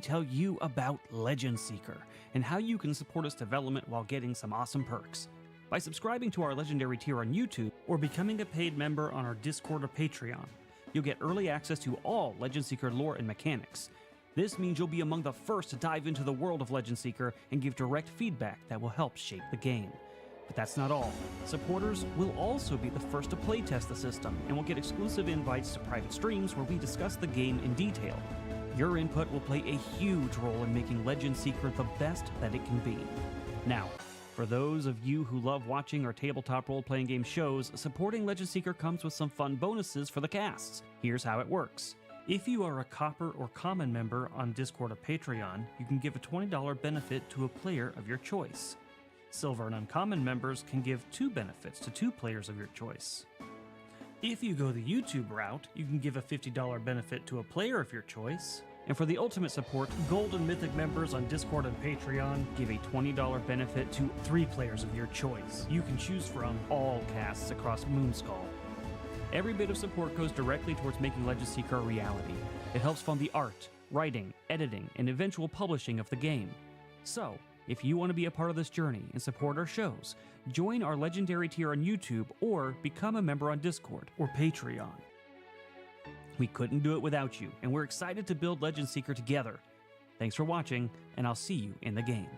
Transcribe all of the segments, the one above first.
tell you about Legend Seeker and how you can support its development while getting some awesome perks. By subscribing to our Legendary tier on YouTube or becoming a paid member on our Discord or Patreon, you'll get early access to all Legend Seeker lore and mechanics. This means you'll be among the first to dive into the world of Legend Seeker and give direct feedback that will help shape the game. But that's not all. Supporters will also be the first to playtest the system and will get exclusive invites to private streams where we discuss the game in detail. Your input will play a huge role in making Legend Seeker the best that it can be. Now, for those of you who love watching our tabletop role-playing game shows, supporting Legend Seeker comes with some fun bonuses for the casts. Here's how it works. If you are a Copper or Common member on Discord or Patreon, you can give a $20 benefit to a player of your choice. Silver and Uncommon members can give 2 benefits to 2 players of your choice. If you go the YouTube route, you can give a $50 benefit to a player of your choice. And for the ultimate support, Gold and Mythic members on Discord and Patreon give a $20 benefit to 3 players of your choice. You can choose from all casts across Moonskull. Every bit of support goes directly towards making Legend Seeker a reality. It helps fund the art, writing, editing, and eventual publishing of the game. So, if you want to be a part of this journey and support our shows, join our Legendary tier on YouTube or become a member on Discord or Patreon. We couldn't do it without you, and we're excited to build Legend Seeker together. Thanks for watching, and I'll see you in the game.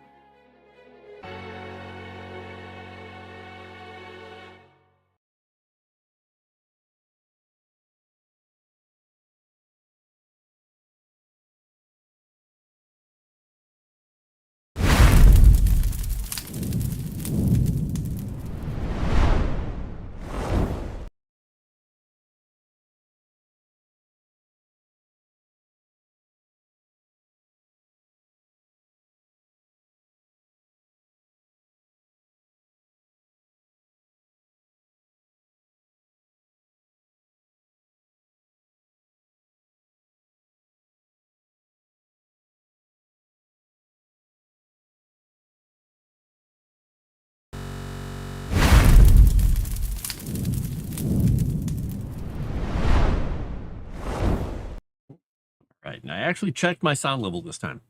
Right, and I actually checked my sound level this time.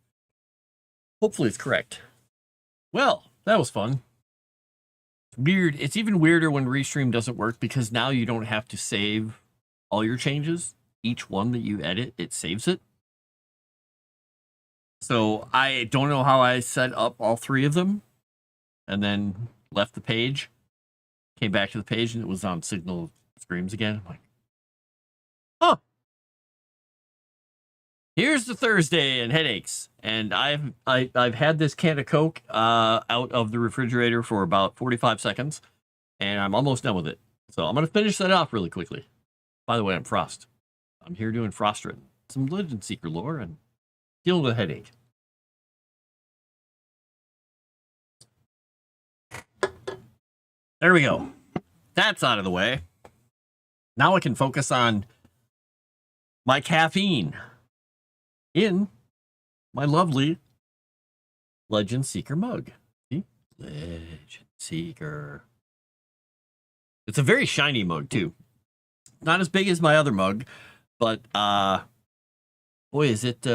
Hopefully it's correct. Well, that was fun. Weird. It's even weirder when Restream doesn't work because now you don't have to save all your changes. Each one that you edit, it saves it. So I don't know how I set up all 3 of them and then left the page, came back to the page, and it was on Signal Streams again. I'm like, huh. Here's the Thursday and headaches, and I've had this can of Coke out of the refrigerator for about 45 seconds, and I'm almost done with it. So I'm gonna finish that off really quickly. By the way, I'm Frost. I'm here doing Froste, some Legend Seeker lore, and dealing with a headache. There we go. That's out of the way. Now I can focus on my caffeine in my lovely Legend Seeker mug. See? Legend Seeker. It's a very shiny mug, too. Not as big as my other mug, but boy, is it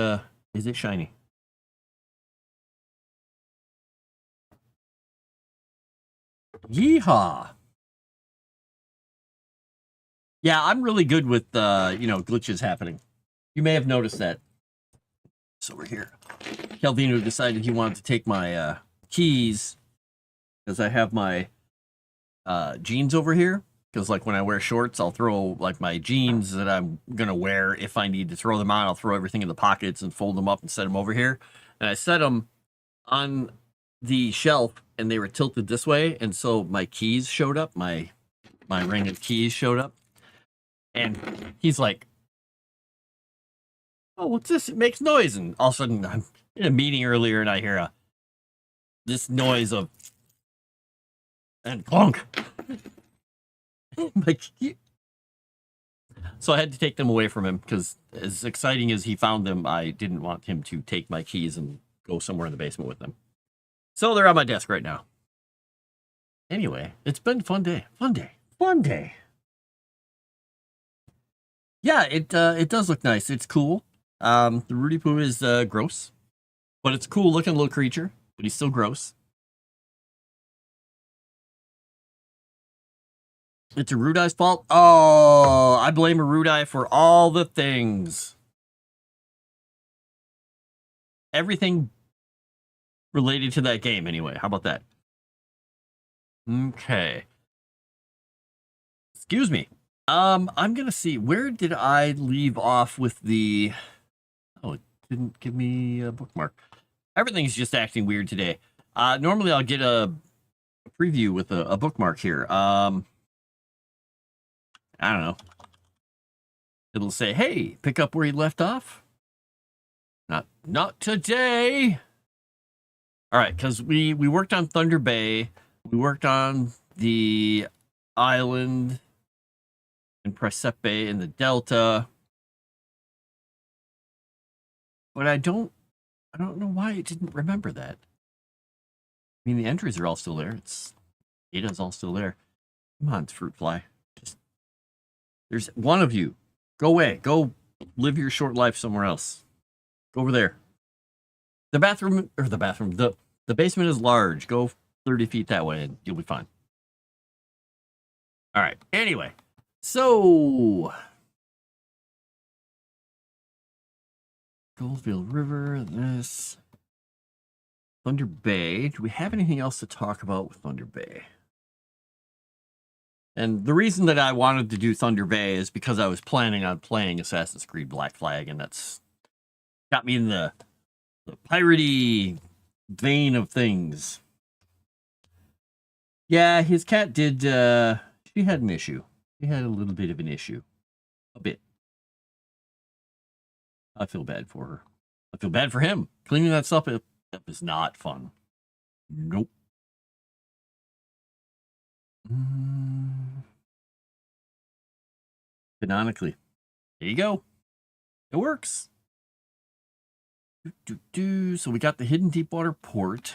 shiny. Yeehaw. Yeah, I'm really good with glitches happening. You may have noticed that. Over here, Calvino decided he wanted to take my keys because I have my jeans over here. Because like when I wear shorts, I'll throw like my jeans that I'm gonna wear. If I need to throw them on, I'll throw everything in the pockets and fold them up and set them over here. And I set them on the shelf, and they were tilted this way, and so my keys showed up. My ring of keys showed up, and he's like, oh, what's this? It makes noise. And all of a sudden, I'm in a meeting earlier, and I hear this noise of, and clunk. Like, so I had to take them away from him, because as exciting as he found them, I didn't want him to take my keys and go somewhere in the basement with them. So they're on my desk right now. Anyway, it's been a fun day. Fun day. Yeah, it does look nice. It's cool. The Rudy Poo is gross, but it's a cool looking little creature, but he's still gross. It's a Rudai's fault. Oh, I blame a Rudai for all the things. Everything related to that game, anyway. How about that? Okay. Excuse me. I'm gonna see, where did I leave off with the... Oh, it didn't give me a bookmark. Everything's just acting weird today. Normally I'll get a preview with a bookmark here. I don't know. It'll say, hey, pick up where you left off. Not today. All right, because we worked on Thunder Bay. We worked on the island in Presepe in the Delta. But I don't know why it didn't remember that. I mean, the entries are all still there. Data's all still there. Come on, Fruit Fly. There's one of you. Go away. Go live your short life somewhere else. Go over there. The basement is large. Go 30 feet that way and you'll be fine. All right. Anyway, so Goldfield River, this Thunder Bay. Do we have anything else to talk about with Thunder Bay? And the reason that I wanted to do Thunder Bay is because I was planning on playing Assassin's Creed Black Flag, and that's got me in the piratey vein of things. Yeah, his cat did, she had an issue. She had a little bit of an issue. A bit. I feel bad for her. I feel bad for him. Cleaning that stuff up is not fun. Nope. Canonically. There you go. It works. So we got the Hidden Deepwater Port.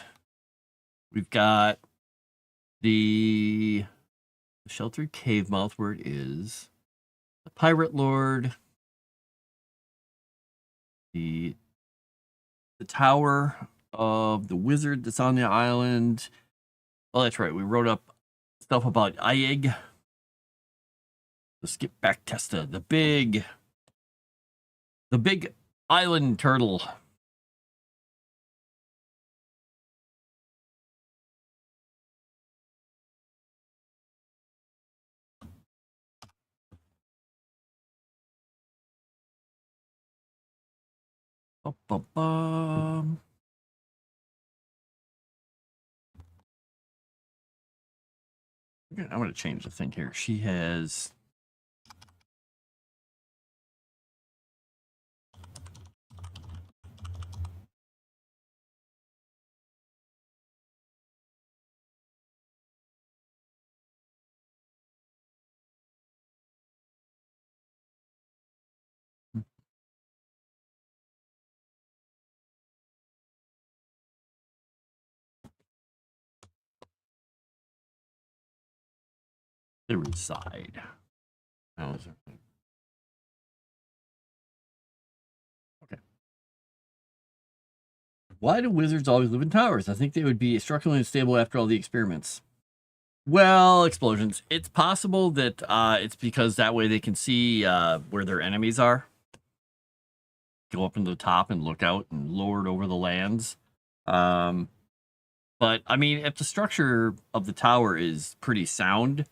We've got the Sheltered Cave Mouth where it is. The Pirate Lord. The Tower of the Wizard that's on the island. Oh, that's right. We wrote up stuff about Ayeg. Let's get back Testa. The big island turtle. I'm going to change the thing here. She has... They reside. How is it? Okay. Why do wizards always live in towers? I think they would be structurally unstable after all the experiments. Well, explosions. It's possible that it's because that way they can see where their enemies are. Go up into the top and look out and lord over the lands. But, I mean, if the structure of the tower is pretty sound,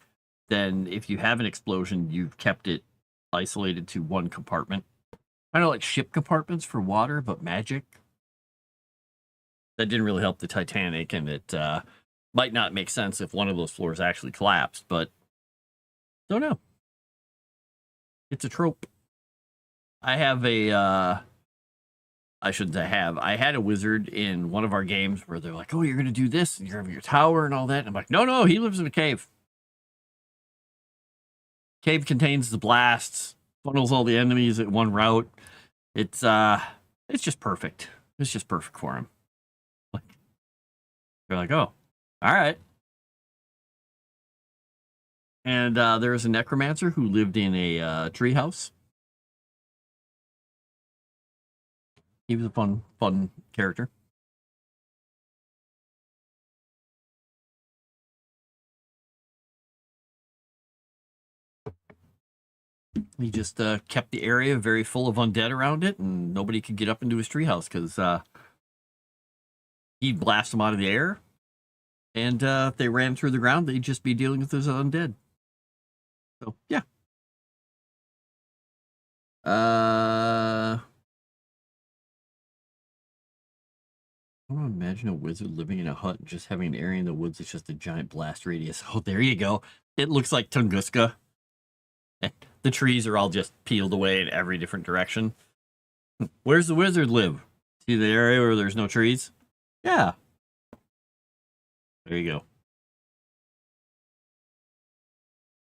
then if you have an explosion, you've kept it isolated to one compartment. Kind of like ship compartments for water, but magic. That didn't really help the Titanic, and it might not make sense if one of those floors actually collapsed, but don't know. It's a trope. I have a... I shouldn't say have. I had a wizard in one of our games where they're like, oh, you're going to do this, and you're going to have your tower and all that. And I'm like, no, he lives in a cave. Cave contains the blasts, funnels all the enemies at one route. It's just perfect. It's just perfect for him. They're like, oh, all right. And there was a necromancer who lived in a treehouse. He was a fun character. He just kept the area very full of undead around it, and nobody could get up into his treehouse because he'd blast them out of the air, and if they ran through the ground, they'd just be dealing with those undead. So yeah. I want to imagine a wizard living in a hut and just having an area in the woods that's just a giant blast radius. Oh, there you go. It looks like Tunguska. The trees are all just peeled away in every different direction. Where's the wizard live? See the area where there's no trees? Yeah. There you go.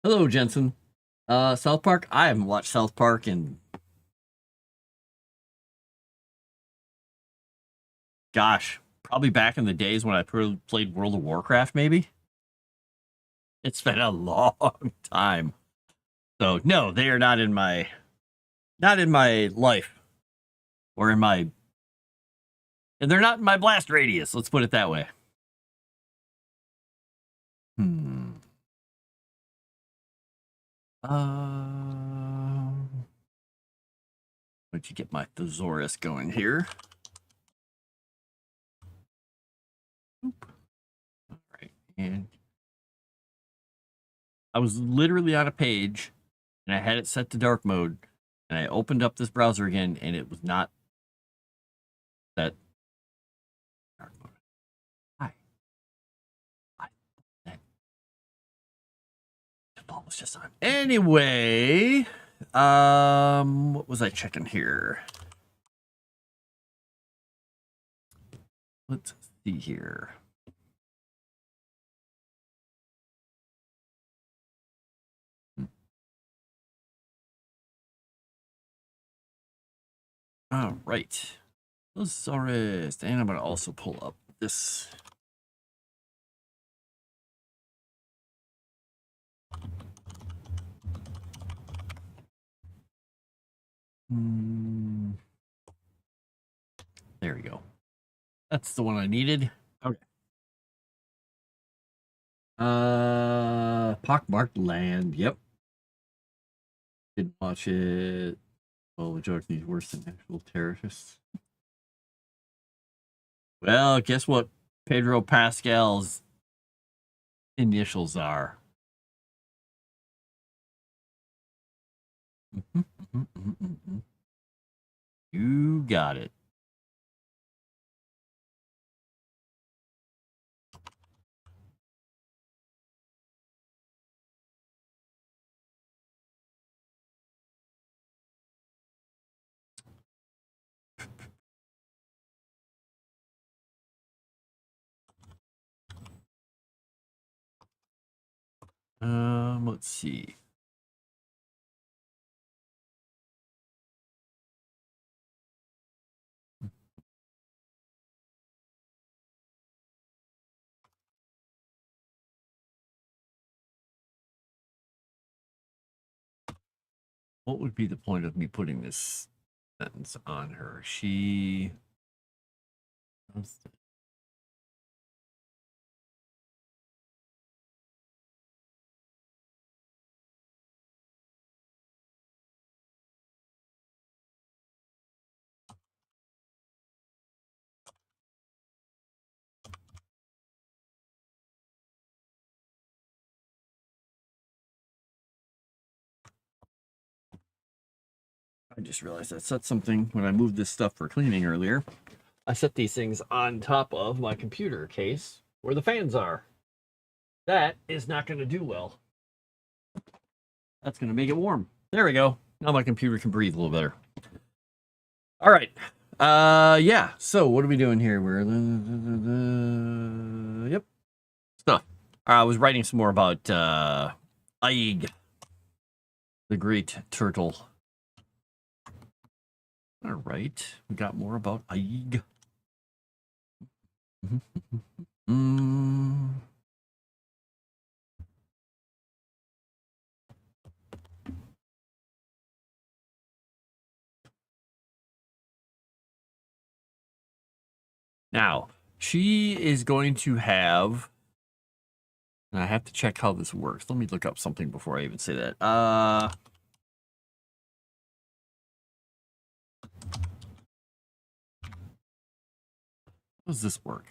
Hello, Jensen. South Park? I haven't watched South Park in... Gosh, probably back in the days when I played World of Warcraft, maybe? It's been a long time. So, no, they are not in my life. Or in my... And they're not in my blast radius, let's put it that way. Let you get my thesaurus going here. Oop. All right, and I was literally on a page, and I had it set to dark mode, and I opened up this browser again, and it was not that dark mode. Hi. That default was just on. Anyway, what was I checking here? Let's see here. All right. Thesaurus. And I'm going to also pull up this. There we go. That's the one I needed. Okay. Pockmarked Land. Yep. Didn't watch it. Well, Jordan's worse than actual terrorists. Well, guess what Pedro Pascal's initials are? You got it. Let's see. What would be the point of me putting this sentence on her? She... I just realized I set something when I moved this stuff for cleaning earlier. I set these things on top of my computer case where the fans are. That is not going to do well. That's going to make it warm. There we go. Now my computer can breathe a little better. All right. Yeah. So what are we doing here? We're yep. Stuff. I was writing some more about Aig, the great turtle. All right. We got more about Aig. Now, she is going to have, and I have to check how this works. Let me look up something before I even say that. How does this work?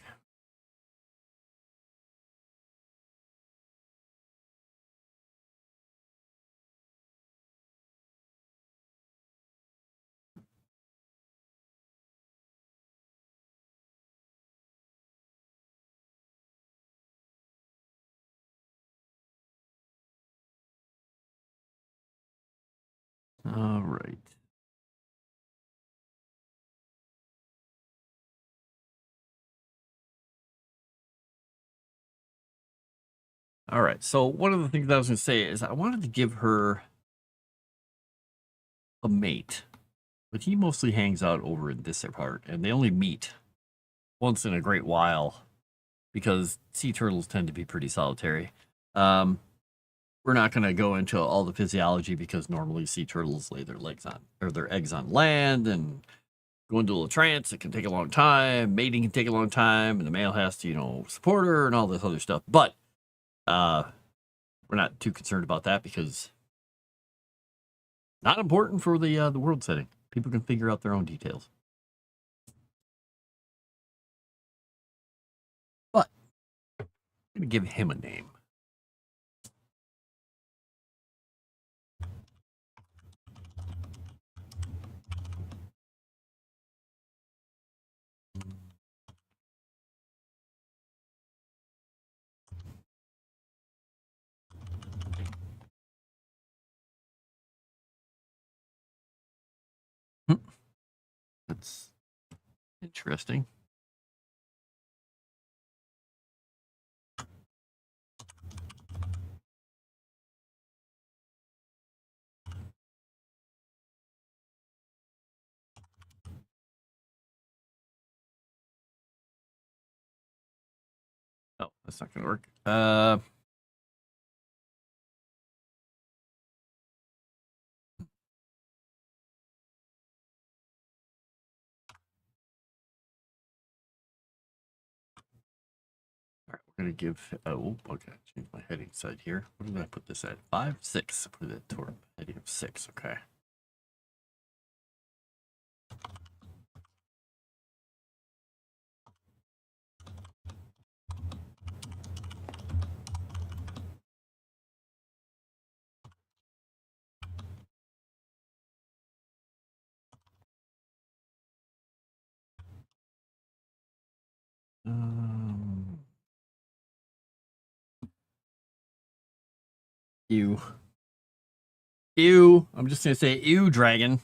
All right. All right. So one of the things I was going to say is I wanted to give her a mate, but he mostly hangs out over in this part, and they only meet once in a great while because sea turtles tend to be pretty solitary. We're not going to go into all the physiology because normally sea turtles lay their legs on or their eggs on land and go into a trance. It can take a long time. Mating can take a long time, and the male has to, support her and all this other stuff. But we're not too concerned about that because not important for the world setting. People can figure out their own details. But I'm going to give him a name. That's interesting. Oh, that's not going to work. All right, we're going to give, okay, change my heading side here. What did I put this at? 5, 6. Put it at toward heading of 6, okay. Ew. Ew. I'm just going to say, ew, dragon.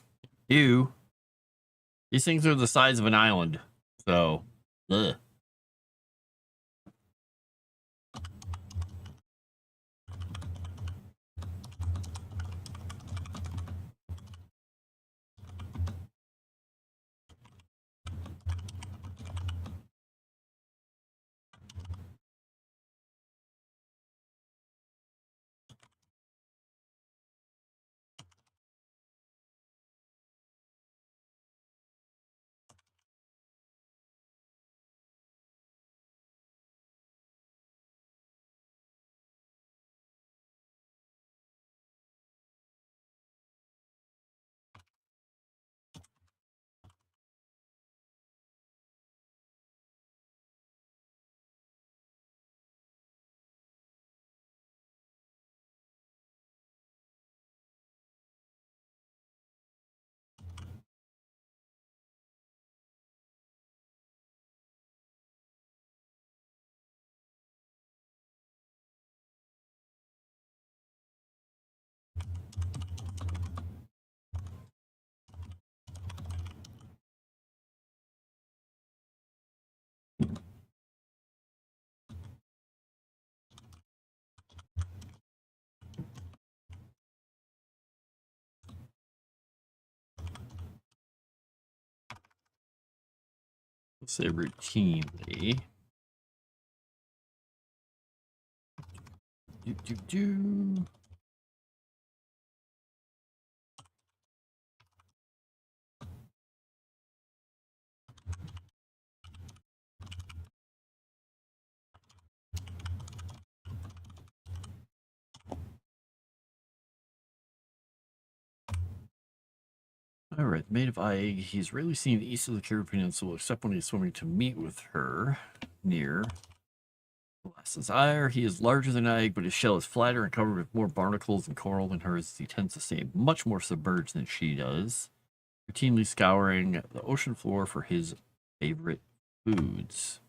Ew. These things are the size of an island. So, ugh. Let's say routinely. Do. All right, made of egg. He's rarely seen east of the Caribbean Peninsula, except when he's swimming to meet with her near Last Desire. He is larger than egg, but his shell is flatter and covered with more barnacles and coral than hers. He tends to stay much more submerged than she does, routinely scouring the ocean floor for his favorite foods.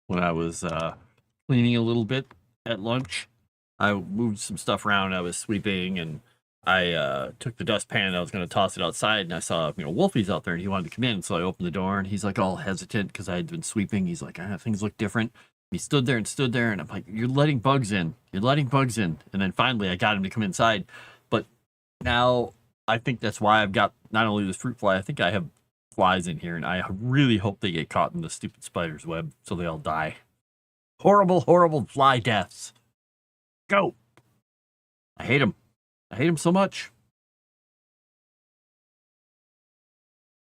When I was cleaning a little bit at lunch, I moved some stuff around. I was sweeping, and I took the dustpan and I was going to toss it outside, and I saw Wolfie's out there, and he wanted to come in. So I opened the door, and he's like all hesitant because I had been sweeping. He's like, things look different. He stood there, and I'm like, you're letting bugs in. You're letting bugs in. And then finally, I got him to come inside. But now I think that's why I've got not only this fruit fly. I think I have flies in here, and I really hope they get caught in the stupid spider's web so they all die. Horrible, horrible fly deaths. Go. I hate them. I hate them so much.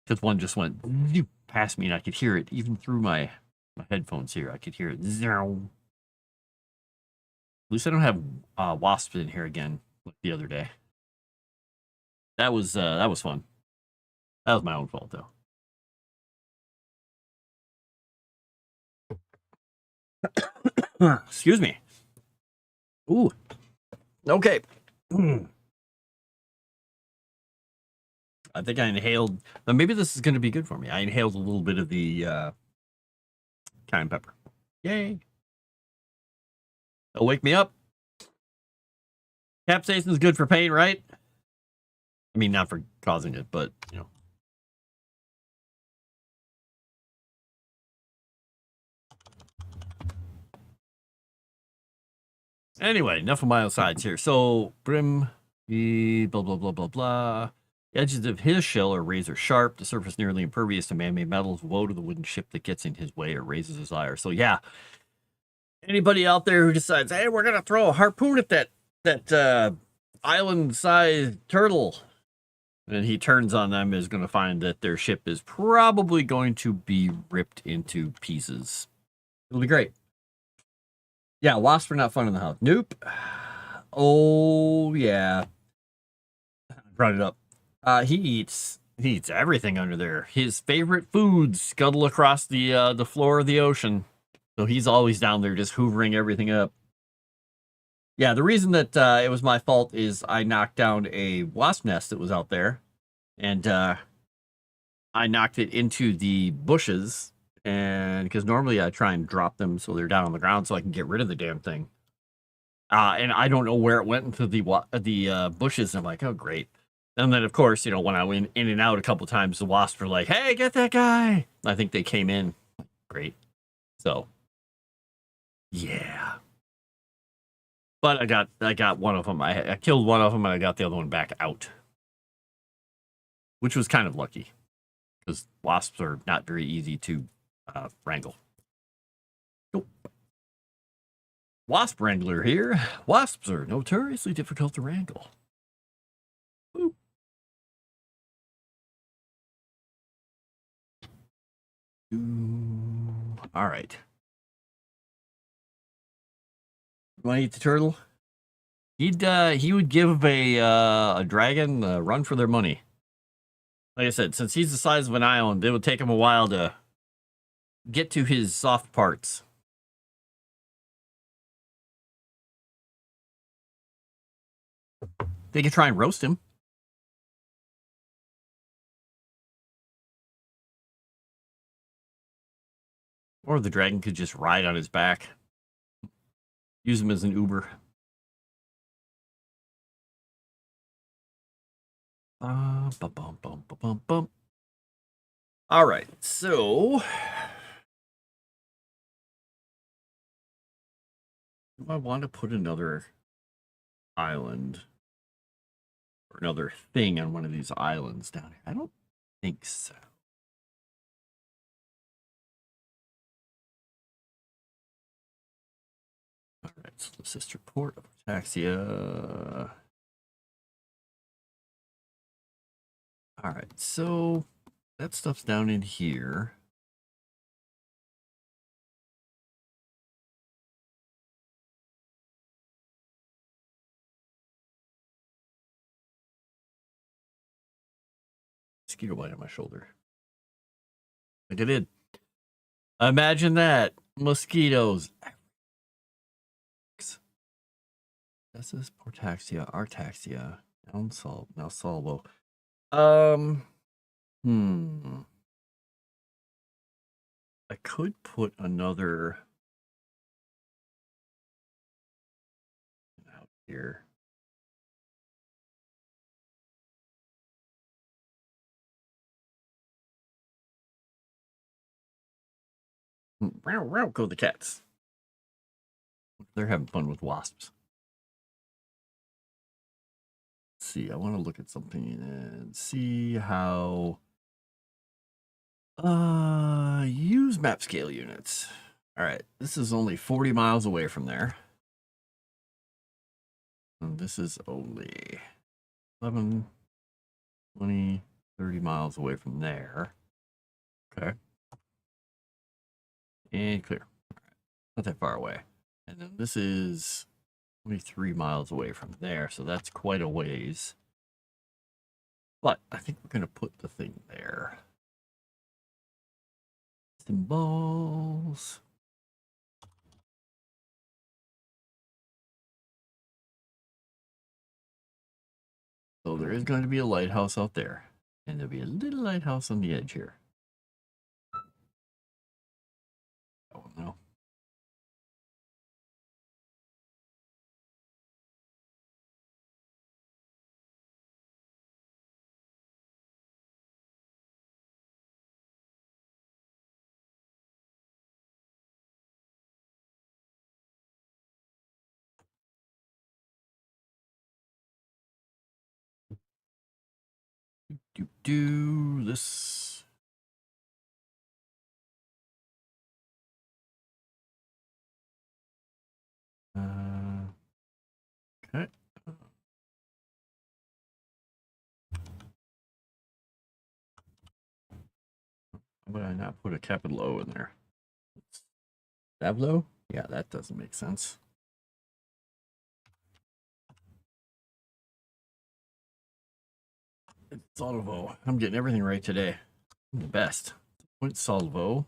Because one just went past me, and I could hear it even through my headphones here. I could hear it. At least I don't have wasps in here again like the other day. That was fun. That was my own fault, though. Excuse me. Ooh. Okay. I think I inhaled. Maybe this is going to be good for me. I inhaled a little bit of the cayenne pepper. Yay. It'll wake me up. Capsaicin is good for pain, right? I mean, not for causing it, but, Anyway, enough of my asides here. So, brim, blah, blah, blah, blah, blah. The edges of his shell are razor sharp. The surface nearly impervious to man-made metals. Woe to the wooden ship that gets in his way or raises his ire. So, yeah. Anybody out there who decides, hey, we're going to throw a harpoon at that island-sized turtle, and he turns on them, is going to find that their ship is probably going to be ripped into pieces. It'll be great. Yeah, wasps are not fun in the house. Nope. Oh, yeah. I brought it up. He eats everything under there. His favorite foods scuttle across the floor of the ocean. So he's always down there just hoovering everything up. Yeah, the reason that it was my fault is I knocked down a wasp nest that was out there. And I knocked it into the bushes. And because normally I try and drop them so they're down on the ground so I can get rid of the damn thing. And I don't know where it went into the bushes. And I'm like, oh, great. And then, of course, when I went in and out a couple times, the wasps were like, hey, get that guy. I think they came in. Great. So, yeah. But I got one of them. I killed one of them, and I got the other one back out. Which was kind of lucky. Because wasps are not very easy to wrangle. Nope. Wasp Wrangler here. Wasps are notoriously difficult to wrangle. Woo. All right. You want to eat the turtle? He would give a dragon a run for their money. Like I said, since he's the size of an island, it would take him a while to get to his soft parts. They could try and roast him. Or the dragon could just ride on his back. Use him as an Uber. Bum, bum, bum, bum, bum. All right, so do I want to put another island or another thing on one of these islands down here? I don't think so. All right, so the sister port of Ataxia. All right, so that stuff's down in here. Mosquito bite on my shoulder. Like I did. Imagine that. Mosquitoes. This is Portaxia, Artaxia, now Salvo. I could put another out here. Go the cats. They're having fun with wasps. Let's see, I want to look at something and see how use map scale units. All right, this is only 40 miles away from there. And this is only 11, 20, 30 miles away from there. Okay. And clear. All right. Not that far away. And then this is 23 miles away from there, so that's quite a ways. But I think we're going to put the thing there. Symbols. So there is going to be a lighthouse out there. And there'll be a little lighthouse on the edge here. Oh, no. Do this. Okay. How about I not put a capital O in there? Tableau? Yeah, that doesn't make sense. It's Salvo. I'm getting everything right today. I'm the best. Point Salvo.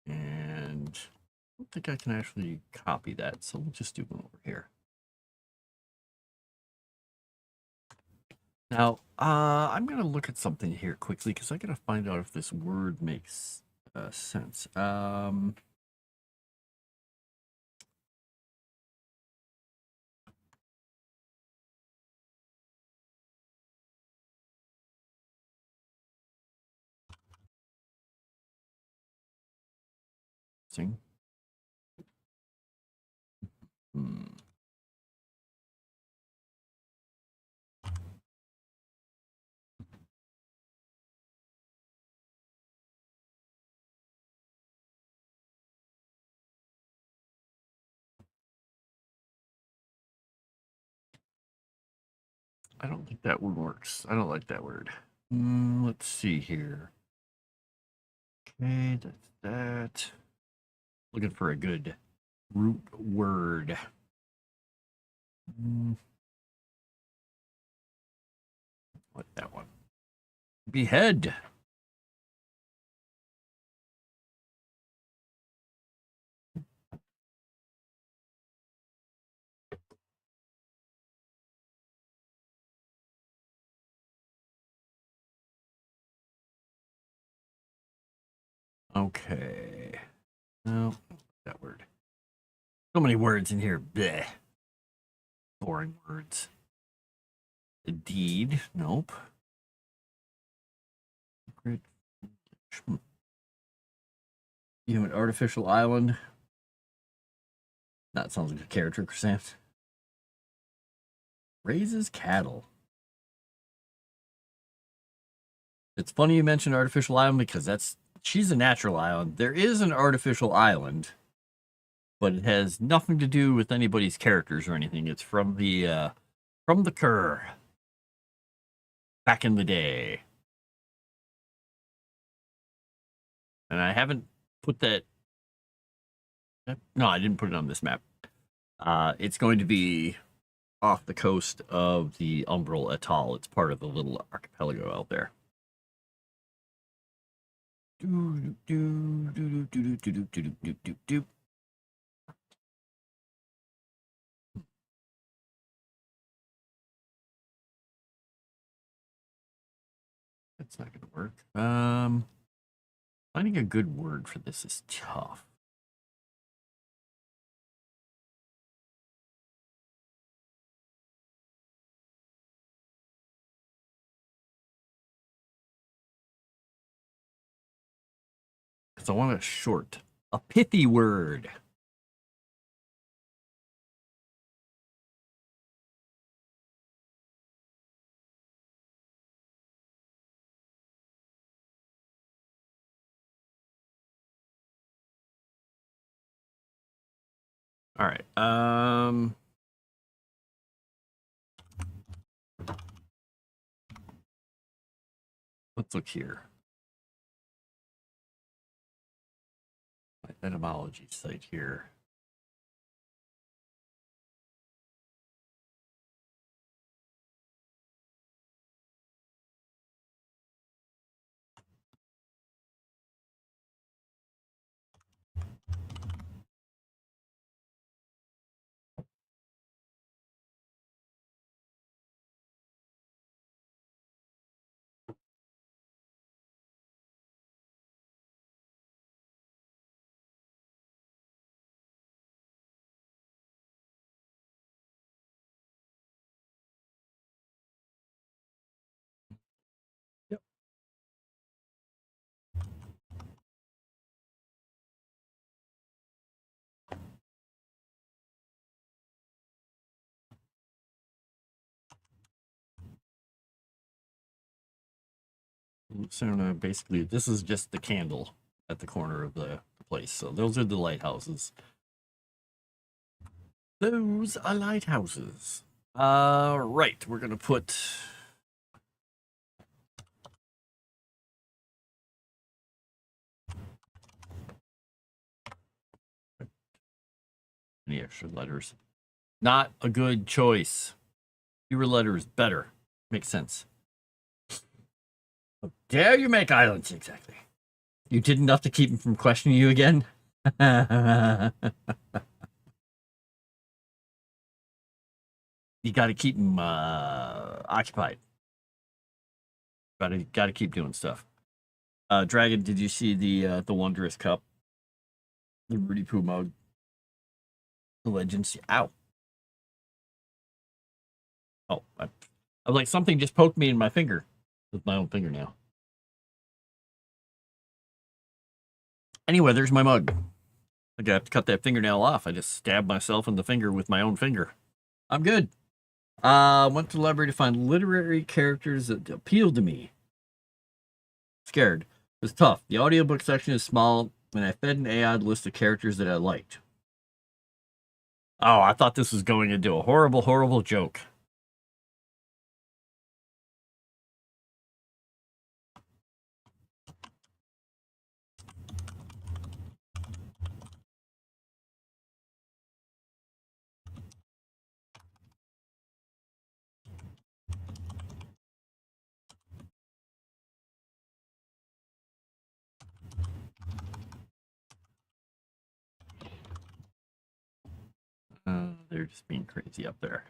And I don't think I can actually copy that, so we'll just do one over here. Now, I'm going to look at something here quickly because I got to find out if this word makes sense. Sing. I don't think that one works. I don't like that word. Let's see here. Okay, that's that. Looking for a good root word. What that one? Behead. Okay. No, that word. So many words in here. Bleh. Boring words. The deed. Nope. Secret. You have an artificial island. That sounds like a character, Chrysanth. Raises cattle. It's funny you mentioned artificial island because she's a natural island. There is an artificial island, but it has nothing to do with anybody's characters or anything. It's from the Kerr back in the day. And I haven't put that. No, I didn't put it on this map. It's going to be off the coast of the Umbral Atoll. It's part of the little archipelago out there. That's not going to work. Finding a good word for this is tough. Because I want a short, a pithy word. All right. Let's look here. My etymology site here. Yep. So basically, this is just the candle at the corner of the place. So those are the lighthouses. Those are lighthouses. Right. We're gonna put. Any extra letters? Not a good choice. Fewer letters, better. Makes sense. How dare you make islands? Exactly. You did enough to keep him from questioning you again? You got to keep him occupied. Got to keep doing stuff. Dragon, did you see the Wondrous Cup? The Rudy Poo mode. The Legends. Ow. Oh, I was like, something just poked me in my finger with my own fingernail. Anyway, there's my mug. I got to cut that fingernail off. I just stabbed myself in the finger with my own finger. I'm good. Went to the library to find literary characters that appealed to me. Scared. It was tough. The audiobook section is small, and I fed an AI list of characters that I liked. Oh, I thought this was going into a horrible, horrible joke. They're just being crazy up there.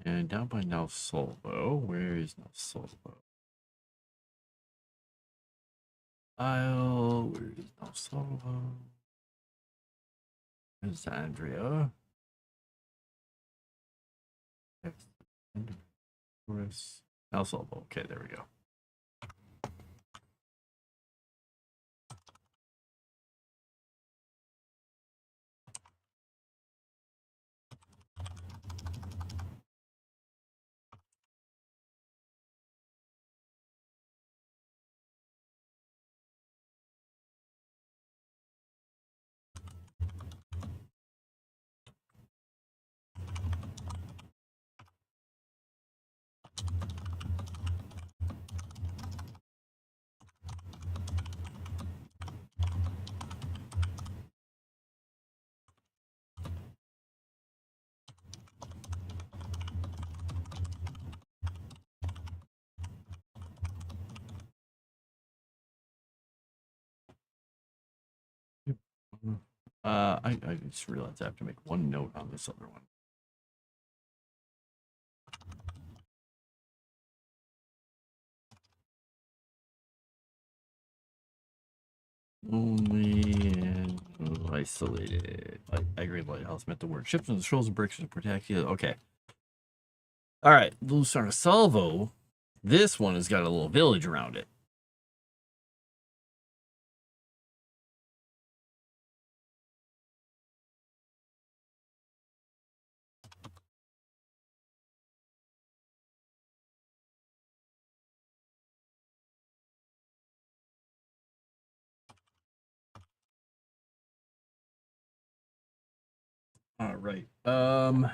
And down by Now Solvo. Where is Now Solvo? Where is Now Solvo? There's Andrea. Now Solvo. Okay, there we go. I just realized I have to make one note on this other one. Only and isolated. I agree. Lighthouse meant the word. Ships and the shoals and bricks to protect you. Okay. All right. Lucerne Salvo. This one has got a little village around it. All right. Ran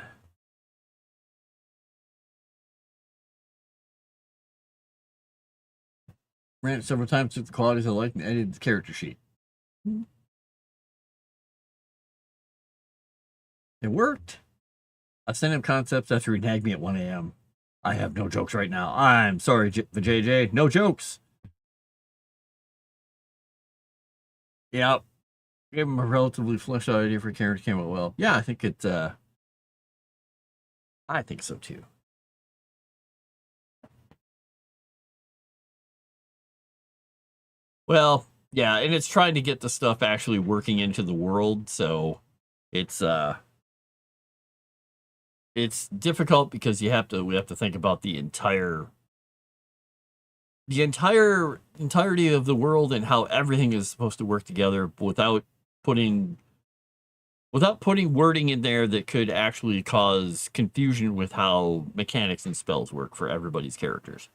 it several times, took the qualities I liked, and edited the character sheet. It worked. I sent him concepts after he nagged me at 1 a.m. I have no jokes right now. I'm sorry, the JJ. No jokes. Yep. Gave him a relatively fleshed out idea for a character, came out well. Yeah, I think it, I think so too. Well, yeah, and it's trying to get the stuff actually working into the world, so it's difficult because we have to think about the entirety of the world and how everything is supposed to work together without putting wording in there that could actually cause confusion with how mechanics and spells work for everybody's characters.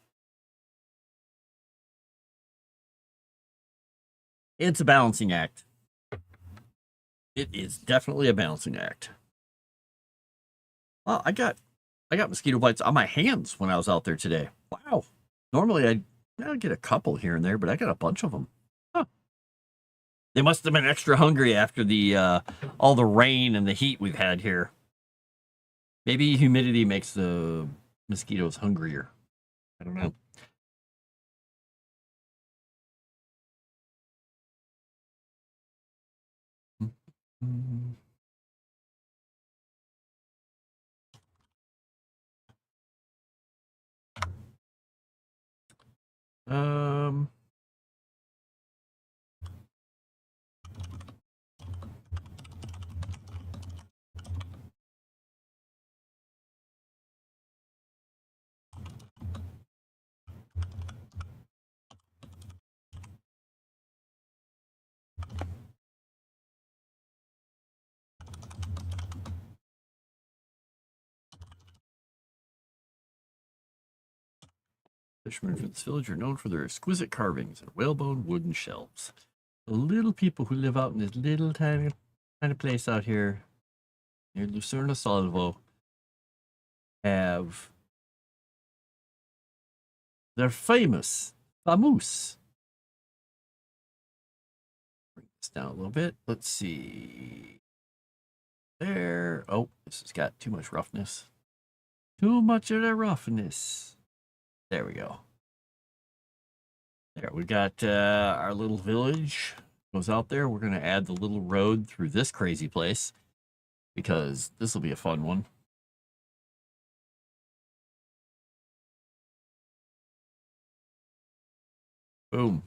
It's a balancing act. It is definitely a balancing act. Well, I got mosquito bites on my hands when I was out there today. Wow. Normally I'd get a couple here and there, but I got a bunch of them. Huh. They must have been extra hungry after the all the rain and the heat we've had here. Maybe humidity makes the mosquitoes hungrier. I don't know. Um, Fishermen from this village are known for their exquisite carvings and whalebone wooden shelves. The little people who live out in this little tiny place out here near Lucerne Salvo have they're famous. Bring this down a little bit. Let's see. There. Oh, this has got too much roughness. Too much of the roughness. There we go. There, we got our little village goes out there. We're going to add the little road through this crazy place because this will be a fun one. Boom.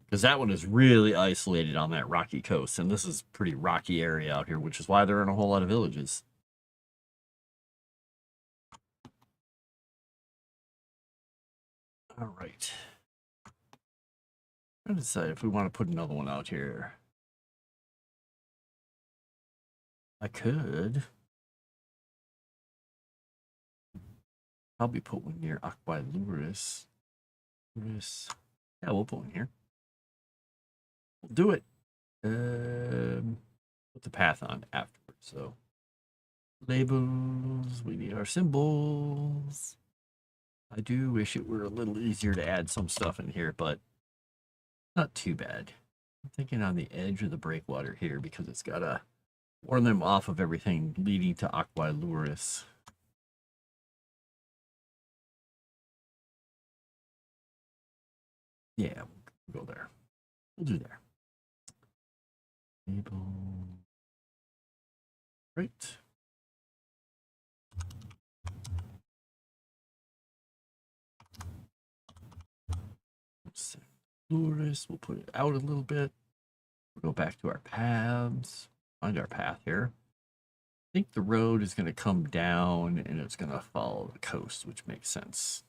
Because that one is really isolated on that rocky coast, and this is a pretty rocky area out here, which is why there aren't a whole lot of villages. All right. I'm gonna decide if we want to put another one out here. I could probably put one near Akbai Luris. Yeah, we'll put one here. We'll do it. Put the path on afterwards. So labels. We need our symbols. I do wish it were a little easier to add some stuff in here, but not too bad. I'm thinking on the edge of the breakwater here because it's gotta warn them off of everything leading to Aqua Luris. Yeah, we'll go there. We'll do there. Table. Right. Luris. We'll put it out a little bit. We'll go back to our paths. Find our path here. I think the road is going to come down and it's going to follow the coast, which makes sense.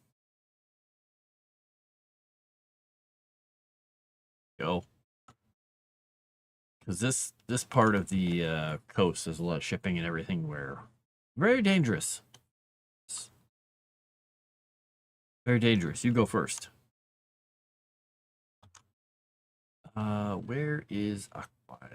Go. Because this part of the coast has a lot of shipping and everything where very dangerous. Very dangerous. You go first. Where is Aqua?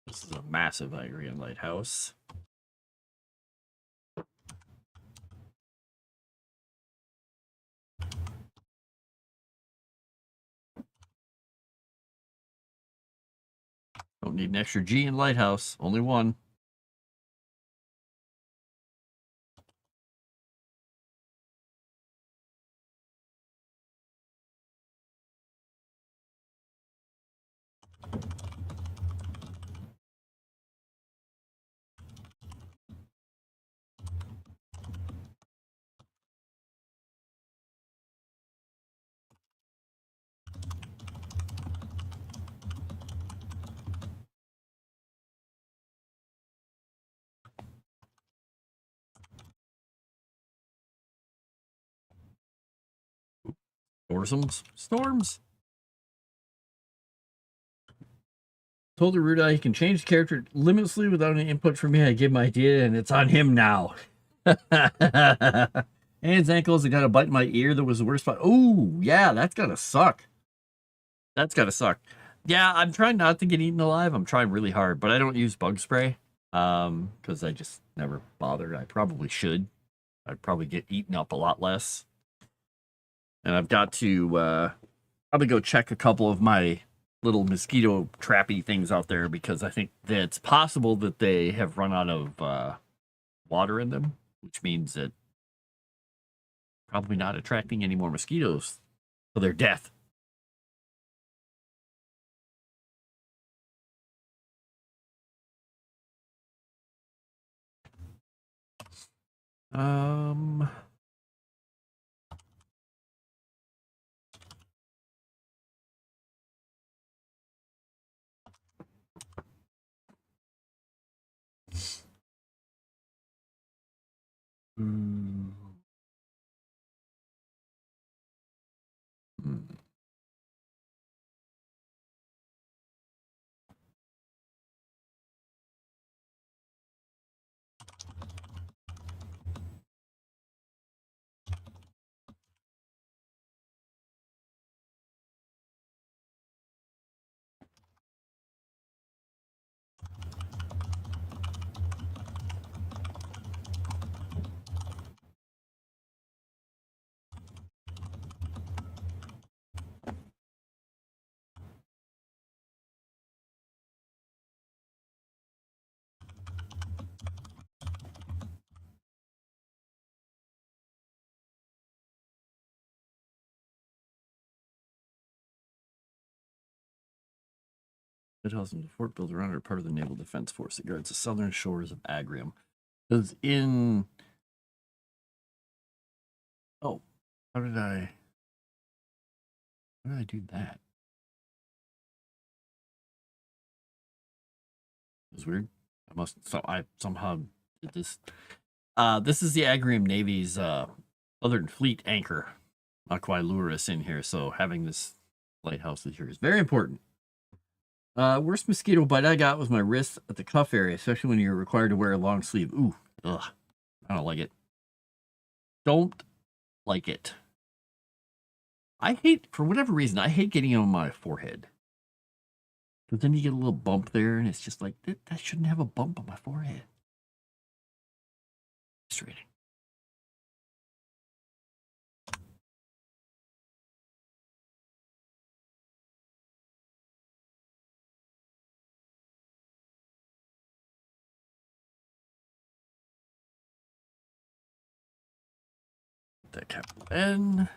This is a massive Irian lighthouse. Don't need an extra G in lighthouse. Only one. Storms. Told Aruda he can change the character limitlessly without any input from me. I gave my idea, and it's on him now. Hands, ankles, I got a bite in my ear. That was the worst part. Oh, yeah, that's gotta suck. That's gotta suck. Yeah, I'm trying not to get eaten alive. I'm trying really hard, but I don't use bug spray. Because I just never bothered. I probably should. I'd probably get eaten up a lot less. And I've got to probably go check a couple of my little mosquito trappy things out there because I think that it's possible that they have run out of water in them, which means that probably not attracting any more mosquitoes to their death. Um, hmm. Lighthouse and the fort built around are part of the Naval Defense Force that guards the southern shores of Agrium. Because in... Oh, how did I do that? It was weird. I somehow did this. This is the Agrium Navy's Southern Fleet anchor. Not quite lure us in here, so having this lighthouse here is very important. Worst mosquito bite I got was my wrist at the cuff area, especially when you're required to wear a long sleeve. Ooh, ugh, I don't like it. Don't like it. I hate, for whatever reason, I hate getting it on my forehead. Because then you get a little bump there, and it's just like, that shouldn't have a bump on my forehead. Frustrating. That capital N.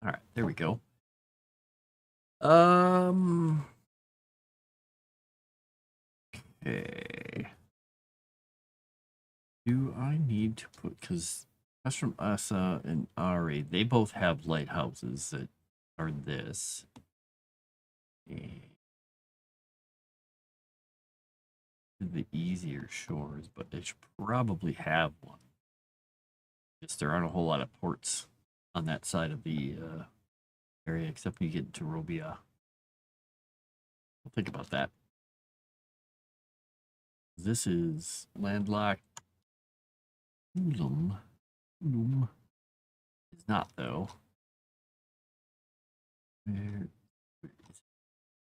All right, there we go. Okay. Do I need to put, because that's from Asa and Ari, they both have lighthouses that are this. The easier shores, but they should probably have one. Because there aren't a whole lot of ports on that side of the area, except when you get into Robia. I'll think about that. This is landlocked. Ulum is not, though. Where is it?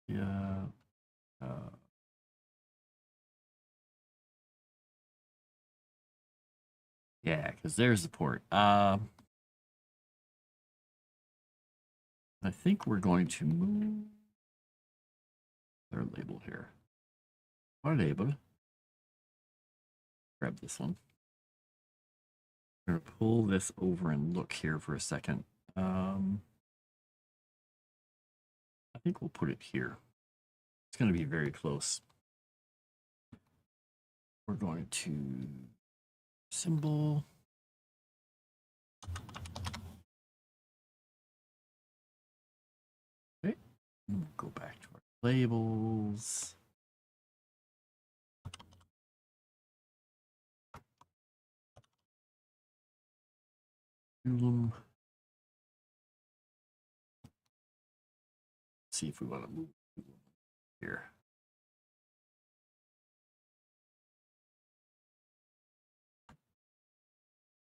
Yeah. Yeah, because there's the port. I think we're going to move their label here. Our label. Grab this one. I'm going to pull this over and look here for a second. I think we'll put it here. It's going to be very close. We're going to symbol. Okay. We'll go back to our labels. See if we want to move here.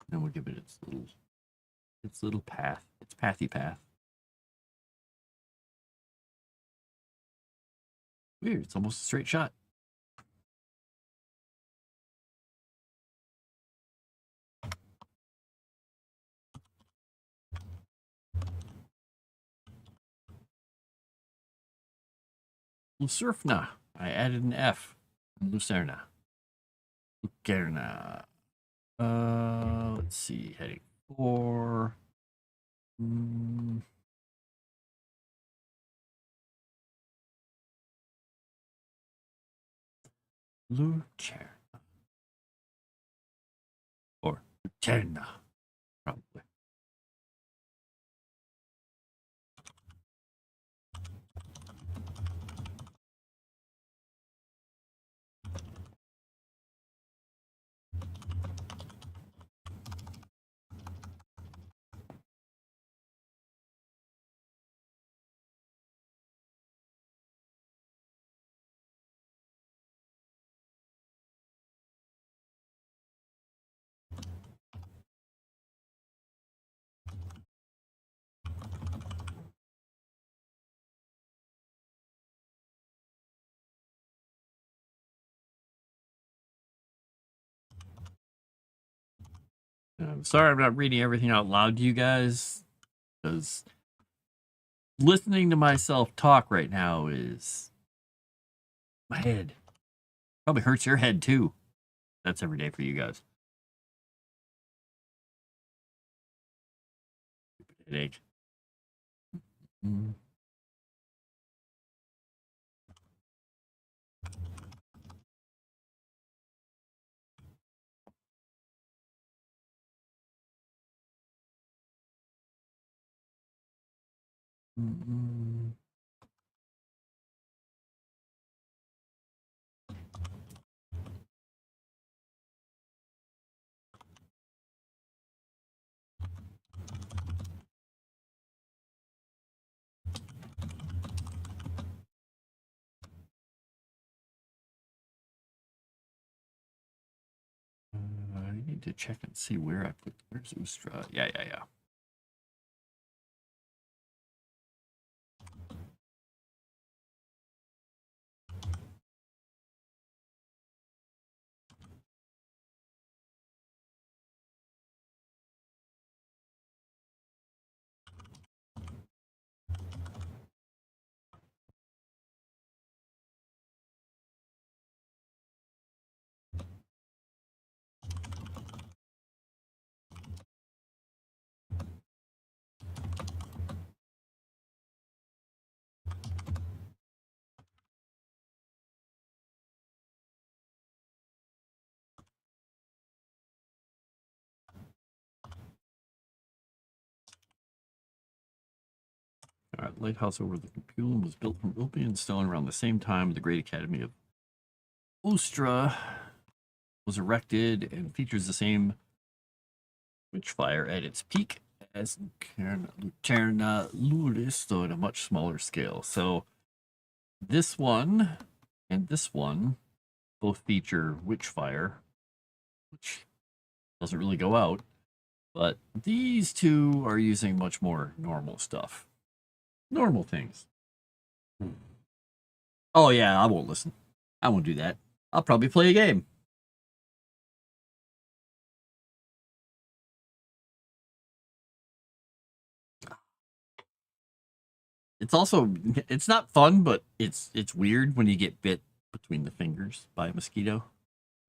Then we'll give it its little path, its pathy path. Weird, it's almost a straight shot. Lucerna. I added an F. Lucerna. Lucerna. Let's see. Heading 4. Lucerna. Or Lucerna. Probably. I'm sorry I'm not reading everything out loud to you guys, because listening to myself talk right now is my head. Probably hurts your head too. That's every day for you guys. Headache. Mm-mm. I need to check and see where I put. Where's Ustra? Yeah. All right, lighthouse overlooking Pulum was built from Ulpian stone around the same time the Great Academy of Ustra was erected and features the same witchfire at its peak as Luterna Lulis, though at a much smaller scale. So this one and this one both feature witchfire, which doesn't really go out, but these two are using much more normal stuff. Normal things. Oh yeah, I won't listen. I won't do that. I'll probably play a game. It's also it's not fun, but it's weird when you get bit between the fingers by a mosquito.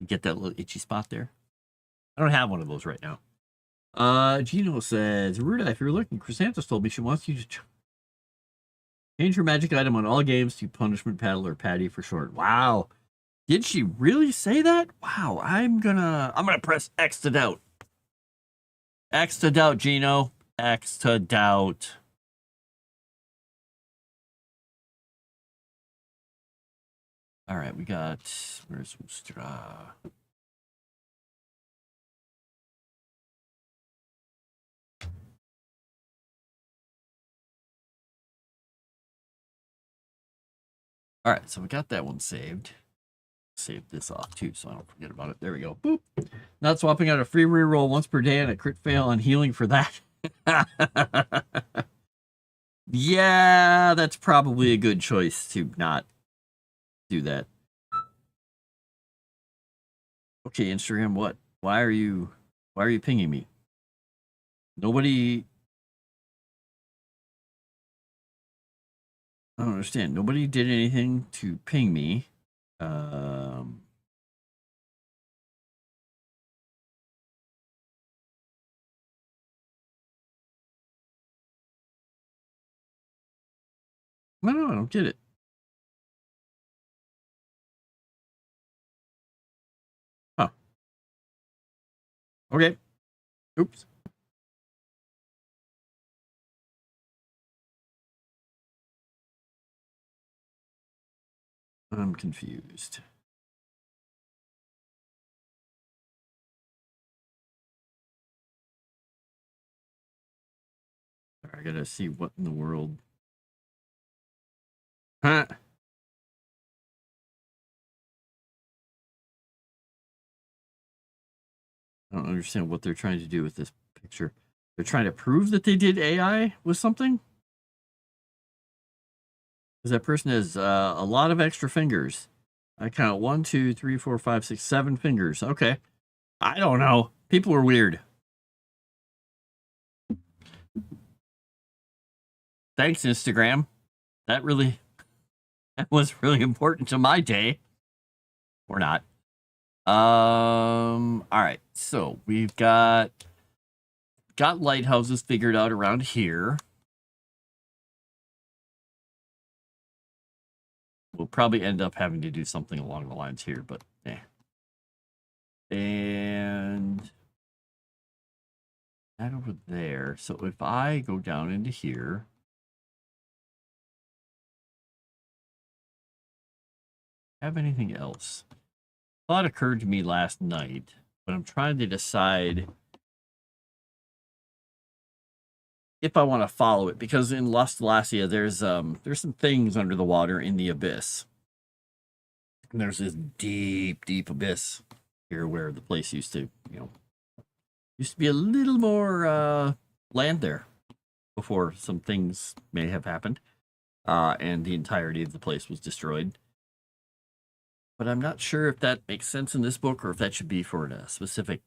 You get that little itchy spot there. I don't have one of those right now. Gino says, Ruda, if you're looking, Chrysanthus told me she wants you to change her magic item on all games to punishment paddle or patty for short. Wow. Did she really say that? Wow, I'm gonna press X to doubt. X to doubt, Gino. X to doubt. All right, we got where's Ustra? All right, so we got that one saved. Save this off too, so I don't forget about it. There we go. Boop. Not swapping out a free reroll once per day and a crit fail on healing for that. Yeah, that's probably a good choice to not do that. Okay, Instagram, what? Why are you pinging me? Nobody I don't understand. Nobody did anything to ping me. Um no, I don't get it. Huh. Okay. Oops. I'm confused. I gotta see what in the world. Huh. I don't understand what they're trying to do with this picture. They're trying to prove that they did AI with something? Because that person has a lot of extra fingers. I count 1, 2, 3, 4, 5, 6, 7 fingers. Okay. I don't know. People are weird. Thanks, Instagram. That was really important to my day. Or not. All right. So we've got lighthouses figured out around here. We'll probably end up having to do something along the lines here, but eh. And that over there. So if I go down into here, have anything else? Thought occurred to me last night, but I'm trying to decide if I want to follow it, because in Lost Lasia, there's some things under the water in the abyss. And there's this deep, deep abyss here where the place used to be a little more land there before some things may have happened. And the entirety of the place was destroyed. But I'm not sure if that makes sense in this book or if that should be for a specific,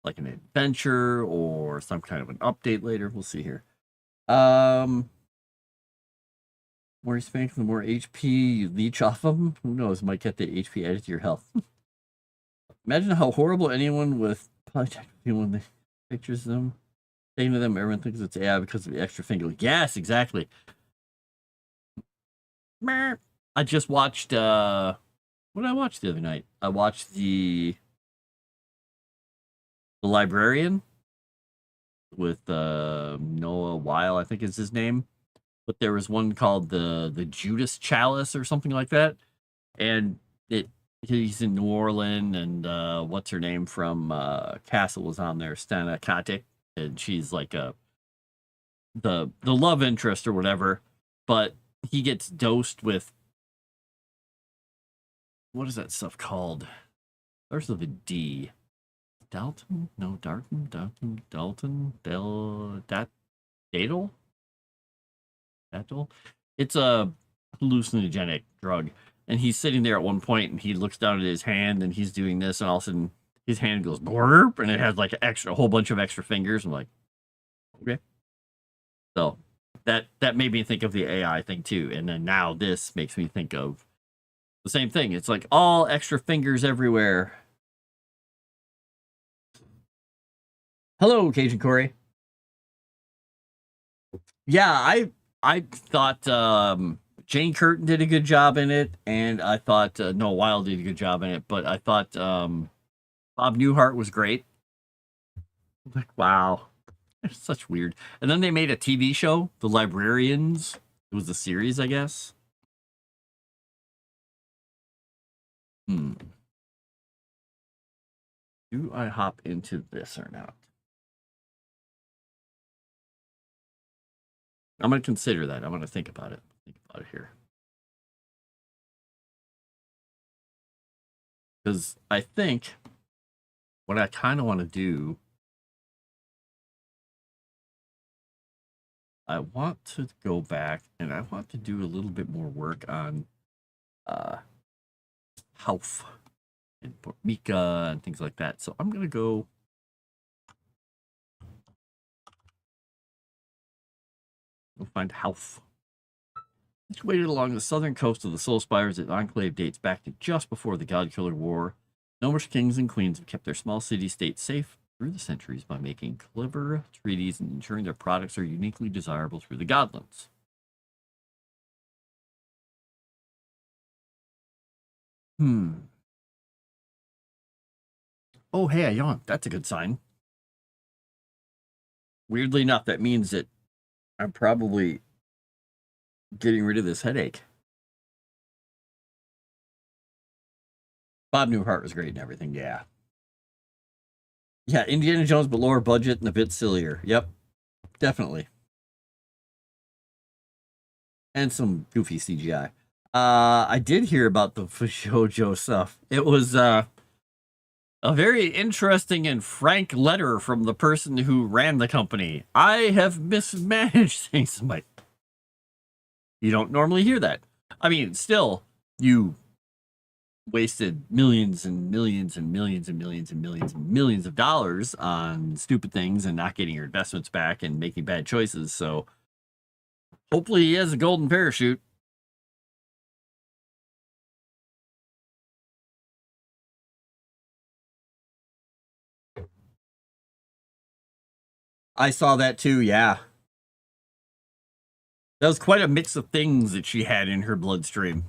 like an adventure or some kind of an update later. We'll see here. More you spank, the more HP you leech off of them. Who knows? Might get the HP added to your health. Imagine how horrible anyone with polytechnical when they pictures them. Saying to them, everyone thinks it's AI because of the extra finger. Yes, exactly. I just watched what did I watch the other night? I watched the Librarian with Noah Weil, I think is his name. But there was one called the Judas Chalice or something like that. And he's in New Orleans, and what's her name from Castle was on there, Stana Katic, and she's like the love interest or whatever. But he gets dosed with, what is that stuff called? Starts with a D. Dalton? No, Dalton. Datal? It's a hallucinogenic drug. And he's sitting there at one point and he looks down at his hand and he's doing this, and all of a sudden his hand goes blurp and it has like a whole bunch of extra fingers. I'm like, okay. So that made me think of the AI thing too. And then now this makes me think of the same thing. It's like all extra fingers everywhere. Hello, Cajun Corey. Yeah, I thought Jane Curtin did a good job in it, and I thought Noah Weil did a good job in it, but I thought Bob Newhart was great. Like, wow. It's such weird. And then they made a TV show, The Librarians. It was a series, I guess. Do I hop into this or not? I'm going to consider that. I'm going to think about it. Think about it here. Because I think what I kind of want to do, I want to go back and I want to do a little bit more work on Hauf and Mika and things like that. So I'm going to go. We'll find Hauf. Situated along the southern coast of the Soul Spires, its enclave dates back to just before the God-Killer War. Gnomish kings and queens have kept their small city-states safe through the centuries by making clever treaties and ensuring their products are uniquely desirable through the Godlands. Oh, hey, I yawned. That's a good sign. Weirdly enough, that means that I'm probably getting rid of this headache. Bob Newhart was great and everything, yeah. Yeah, Indiana Jones, but lower budget and a bit sillier. Yep, definitely. And some goofy CGI. I did hear about the Fushojo stuff. It was a very interesting and frank letter from the person who ran the company. I have mismanaged things. You don't normally hear that. I mean, still, you wasted millions and millions and millions and millions and millions and millions of dollars on stupid things and not getting your investments back and making bad choices. So hopefully he has a golden parachute. I saw that too, yeah. That was quite a mix of things that she had in her bloodstream.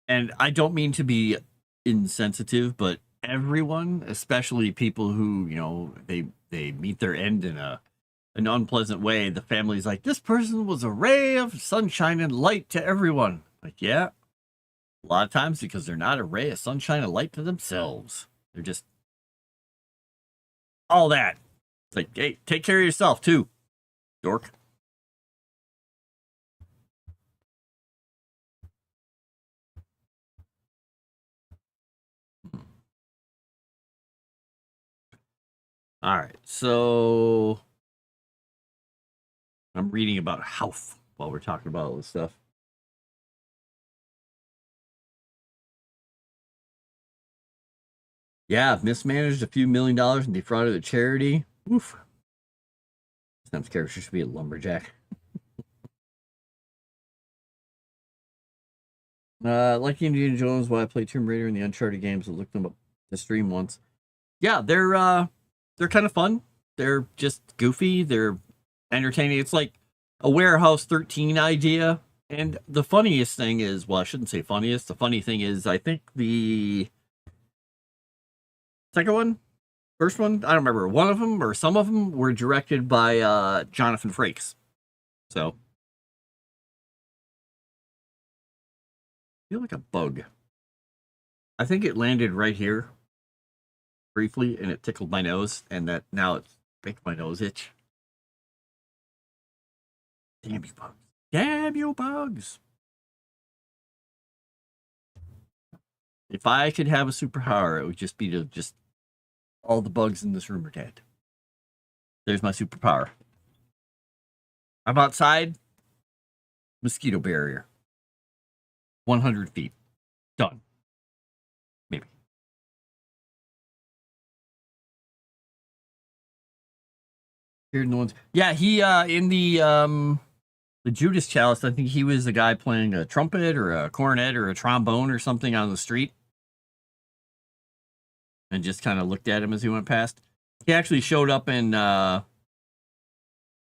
And I don't mean to be insensitive, but everyone, especially people who, they meet their end in a an unpleasant way, the family's like, this person was a ray of sunshine and light to everyone. Like, yeah, a lot of times because they're not a ray of sunshine and light to themselves. They're just all that. It's like, hey, take care of yourself too, dork. All right, so I'm reading about health while we're talking about all this stuff. Yeah, mismanaged a few $1 million and defrauded a charity. Oof. Sometimes character should be a lumberjack. Like Indiana Jones, while I played Tomb Raider in the Uncharted games, I looked them up to stream once. Yeah, they're kind of fun. They're just goofy. They're entertaining. It's like a Warehouse 13 idea. And the funniest thing is, well, I shouldn't say funniest. The funny thing is, I think the second one, first one, I don't remember. One of them or some of them were directed by Jonathan Frakes. So, I feel like a bug. I think it landed right here briefly and it tickled my nose, and that now it's making my nose itch. Damn you, bugs. Damn you, bugs. If I could have a superpower, it would just be to just all the bugs in this room are dead. There's my superpower. I'm outside. Mosquito barrier. 100 feet. Done. Maybe. Hearing the ones. Yeah, he in the Judas Chalice, I think he was the guy playing a trumpet or a cornet or a trombone or something on the street. And just kind of looked at him as he went past. He actually showed up in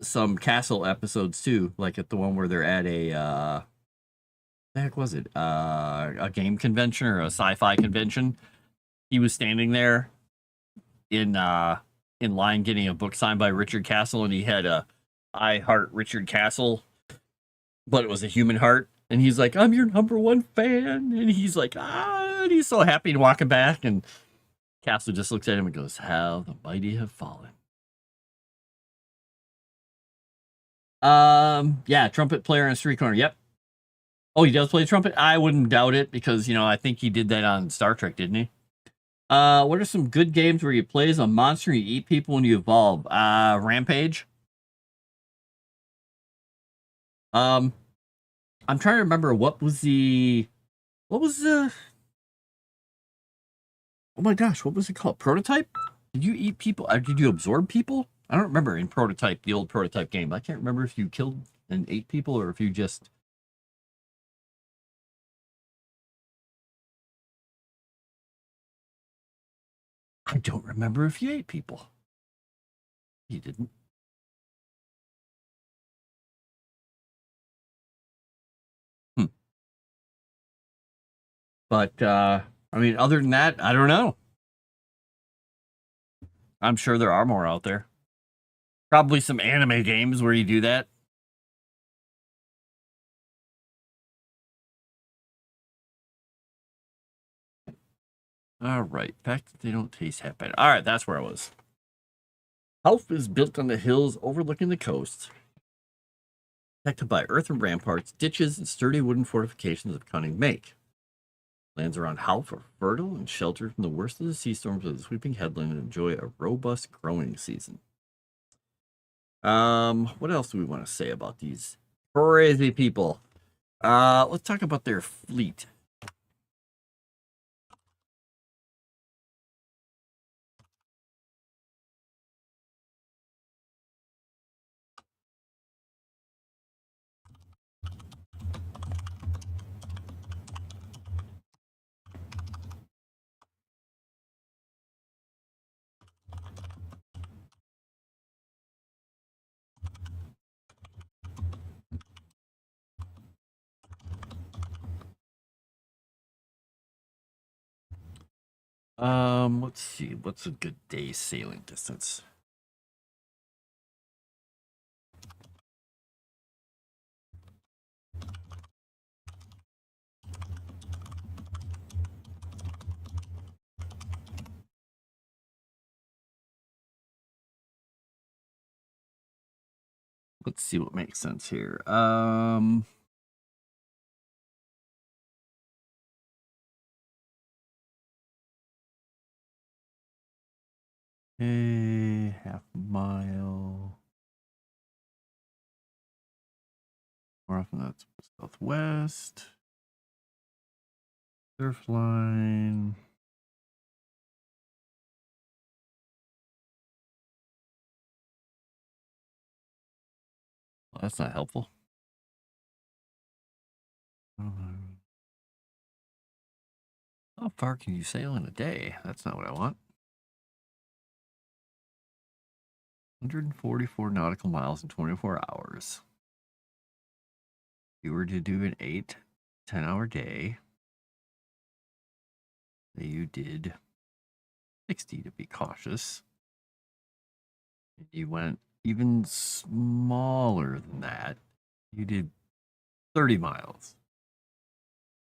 some Castle episodes too, like at the one where they're at a the heck was it? A game convention or a sci-fi convention. He was standing there in line getting a book signed by Richard Castle, and he had a I Heart Richard Castle, but it was a human heart. And he's like, I'm your #1 fan. And he's like, and he's so happy and walking back. And Castle just looks at him and goes, how the mighty have fallen. Yeah, trumpet player on a street corner. Yep. Oh, he does play trumpet? I wouldn't doubt it because, I think he did that on Star Trek, didn't he? What are some good games where you play as a monster and you eat people when you evolve? Rampage. I'm trying to remember what was the oh my gosh, what was it called? Prototype? Did you eat people? Did you absorb people? I don't remember in Prototype, the old Prototype game. I can't remember if you killed and ate people or if you just... I don't remember if you ate people. You didn't. But, I mean, other than that, I don't know. I'm sure there are more out there. Probably some anime games where you do that. All right. Fact that they don't taste half bad. All right, that's where I was. Health is built on the hills overlooking the coast, protected by earthen ramparts, ditches, and sturdy wooden fortifications of cunning make. Lands around Half are fertile and sheltered from the worst of the sea storms of the sweeping headland and enjoy a robust growing season. What else do we want to say about these crazy people? Let's talk about their fleet. Let's see. What's a good day's sailing distance? Let's see what makes sense here. A half mile. More often that's southwest. Surf line. Well, that's not helpful. How far can you sail in a day? That's not what I want. 144 nautical miles in 24 hours. If you were to do an 10-hour day, say you did 60 to be cautious. You went even smaller than that. You did 30 miles.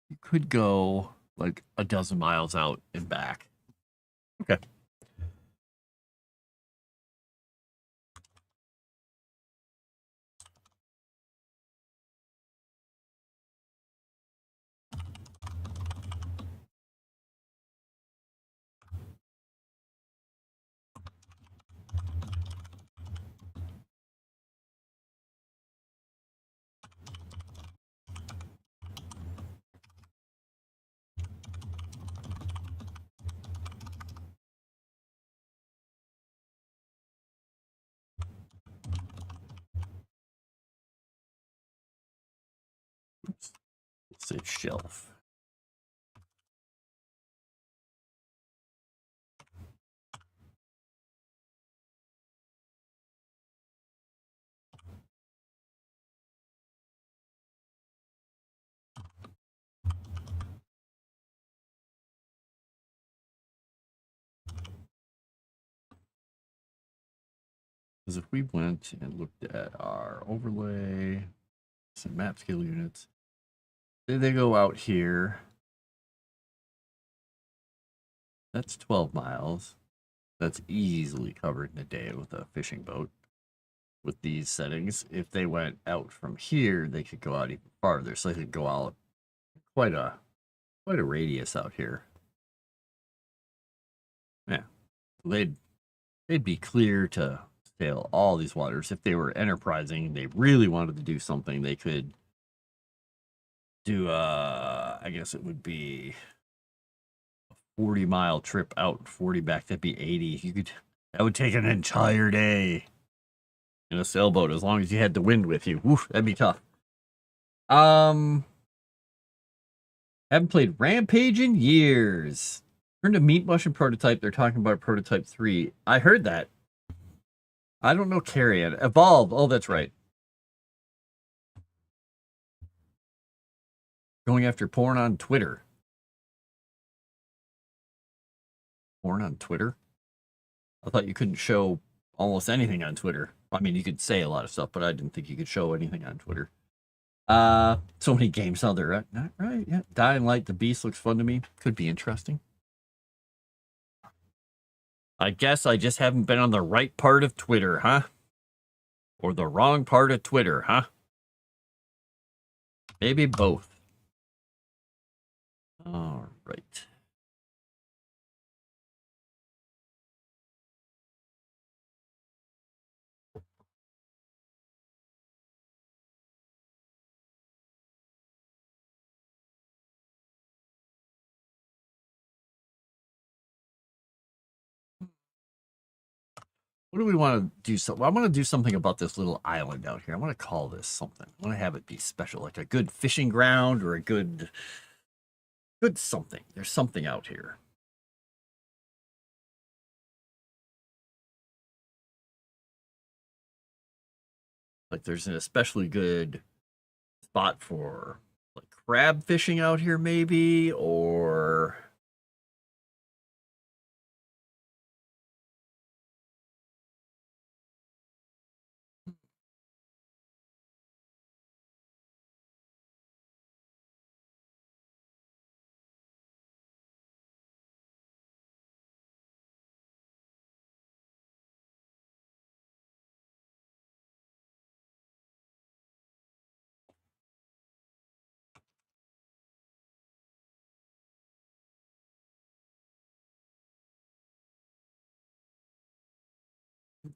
You could go like a dozen miles out and back. Okay. Oops. Let's say shelf. Because if we went and looked at our overlay, some map scale units, say they go out here. That's 12 miles. That's easily covered in a day with a fishing boat. With these settings, if they went out from here, they could go out even farther. So they could go out quite a radius out here. Yeah, they'd be clear to sail all these waters. If they were enterprising, they really wanted to do something, they could do I guess it would be a 40-mile trip out, 40 back. That'd be 80. That would take an entire day in a sailboat as long as you had the wind with you. Woof, that'd be tough. Haven't played Rampage in years. Turned to Meat Mush and Prototype. They're talking about Prototype 3. I heard that. I don't know Carrion. Evolve. Oh, that's right. Going after porn on Twitter. Porn on Twitter? I thought you couldn't show almost anything on Twitter. I mean, you could say a lot of stuff, but I didn't think you could show anything on Twitter. So many games out there. Not right. Yeah. Dying Light, the Beast looks fun to me. Could be interesting. I guess I just haven't been on the right part of Twitter, huh? Or the wrong part of Twitter, huh? Maybe both. All right. What do we want to do? So I want to do something about this little island out here. I want to call this something. I want to have it be special, like a good fishing ground or a good something. There's something out here. Like there's an especially good spot for like crab fishing out here, maybe, or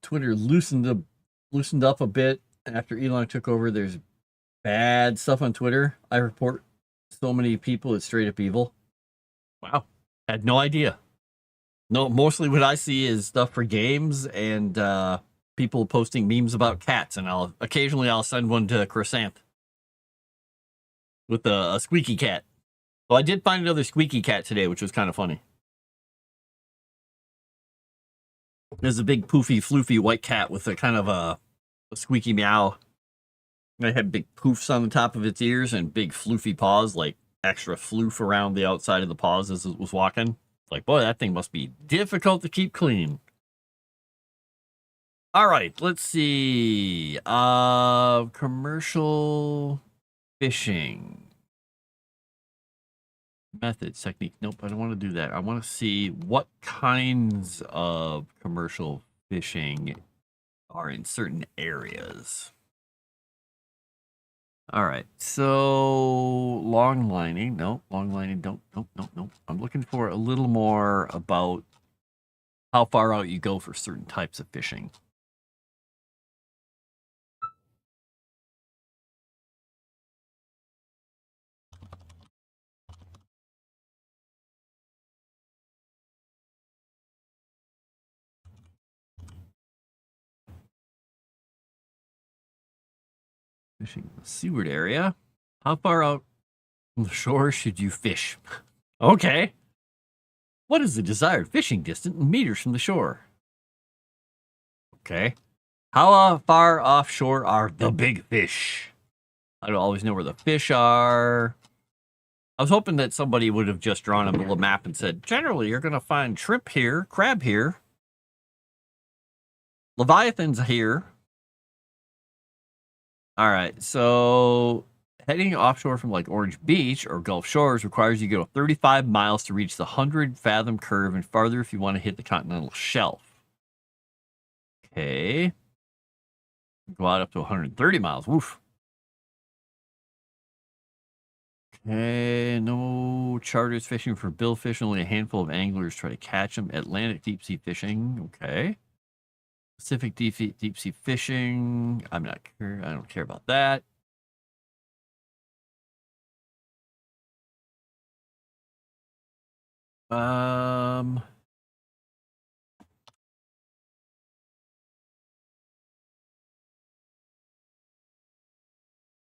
Twitter loosened up a bit after Elon took over. There's bad stuff on Twitter. I report so many people, it's straight up evil. Wow. Had no idea. No, mostly what I see is stuff for games and people posting memes about cats, and I'll occasionally send one to Croissant with a squeaky cat. Well, I did find another squeaky cat today, which was kind of funny. There's a big poofy, floofy white cat with a kind of a squeaky meow. It had big poofs on the top of its ears and big floofy paws, like extra floof around the outside of the paws as it was walking. Like, boy, that thing must be difficult to keep clean. All right, let's see. Commercial fishing. Methods, technique. Nope, I don't want to do that. I want to see what kinds of commercial fishing are in certain areas. All right, so long lining. Nope, long lining. Nope. I'm looking for a little more about how far out you go for certain types of fishing. Fishing the seaward area. How far out from the shore should you fish? Okay. What is the desired fishing distance in meters from the shore? Okay. How far offshore are the big fish? I don't always know where the fish are. I was hoping that somebody would have just drawn a little map and said, generally, you're going to find shrimp here, crab here, leviathans here. All right, so heading offshore from like Orange Beach or Gulf Shores requires you to go 35 miles to reach the 100-fathom curve and farther if you want to hit the continental shelf. Okay. Go out up to 130 miles. Woof. Okay, no charters fishing for billfish. Only a handful of anglers try to catch them. Atlantic deep sea fishing. Okay. Pacific deep sea fishing. I'm not sure. I don't care about that.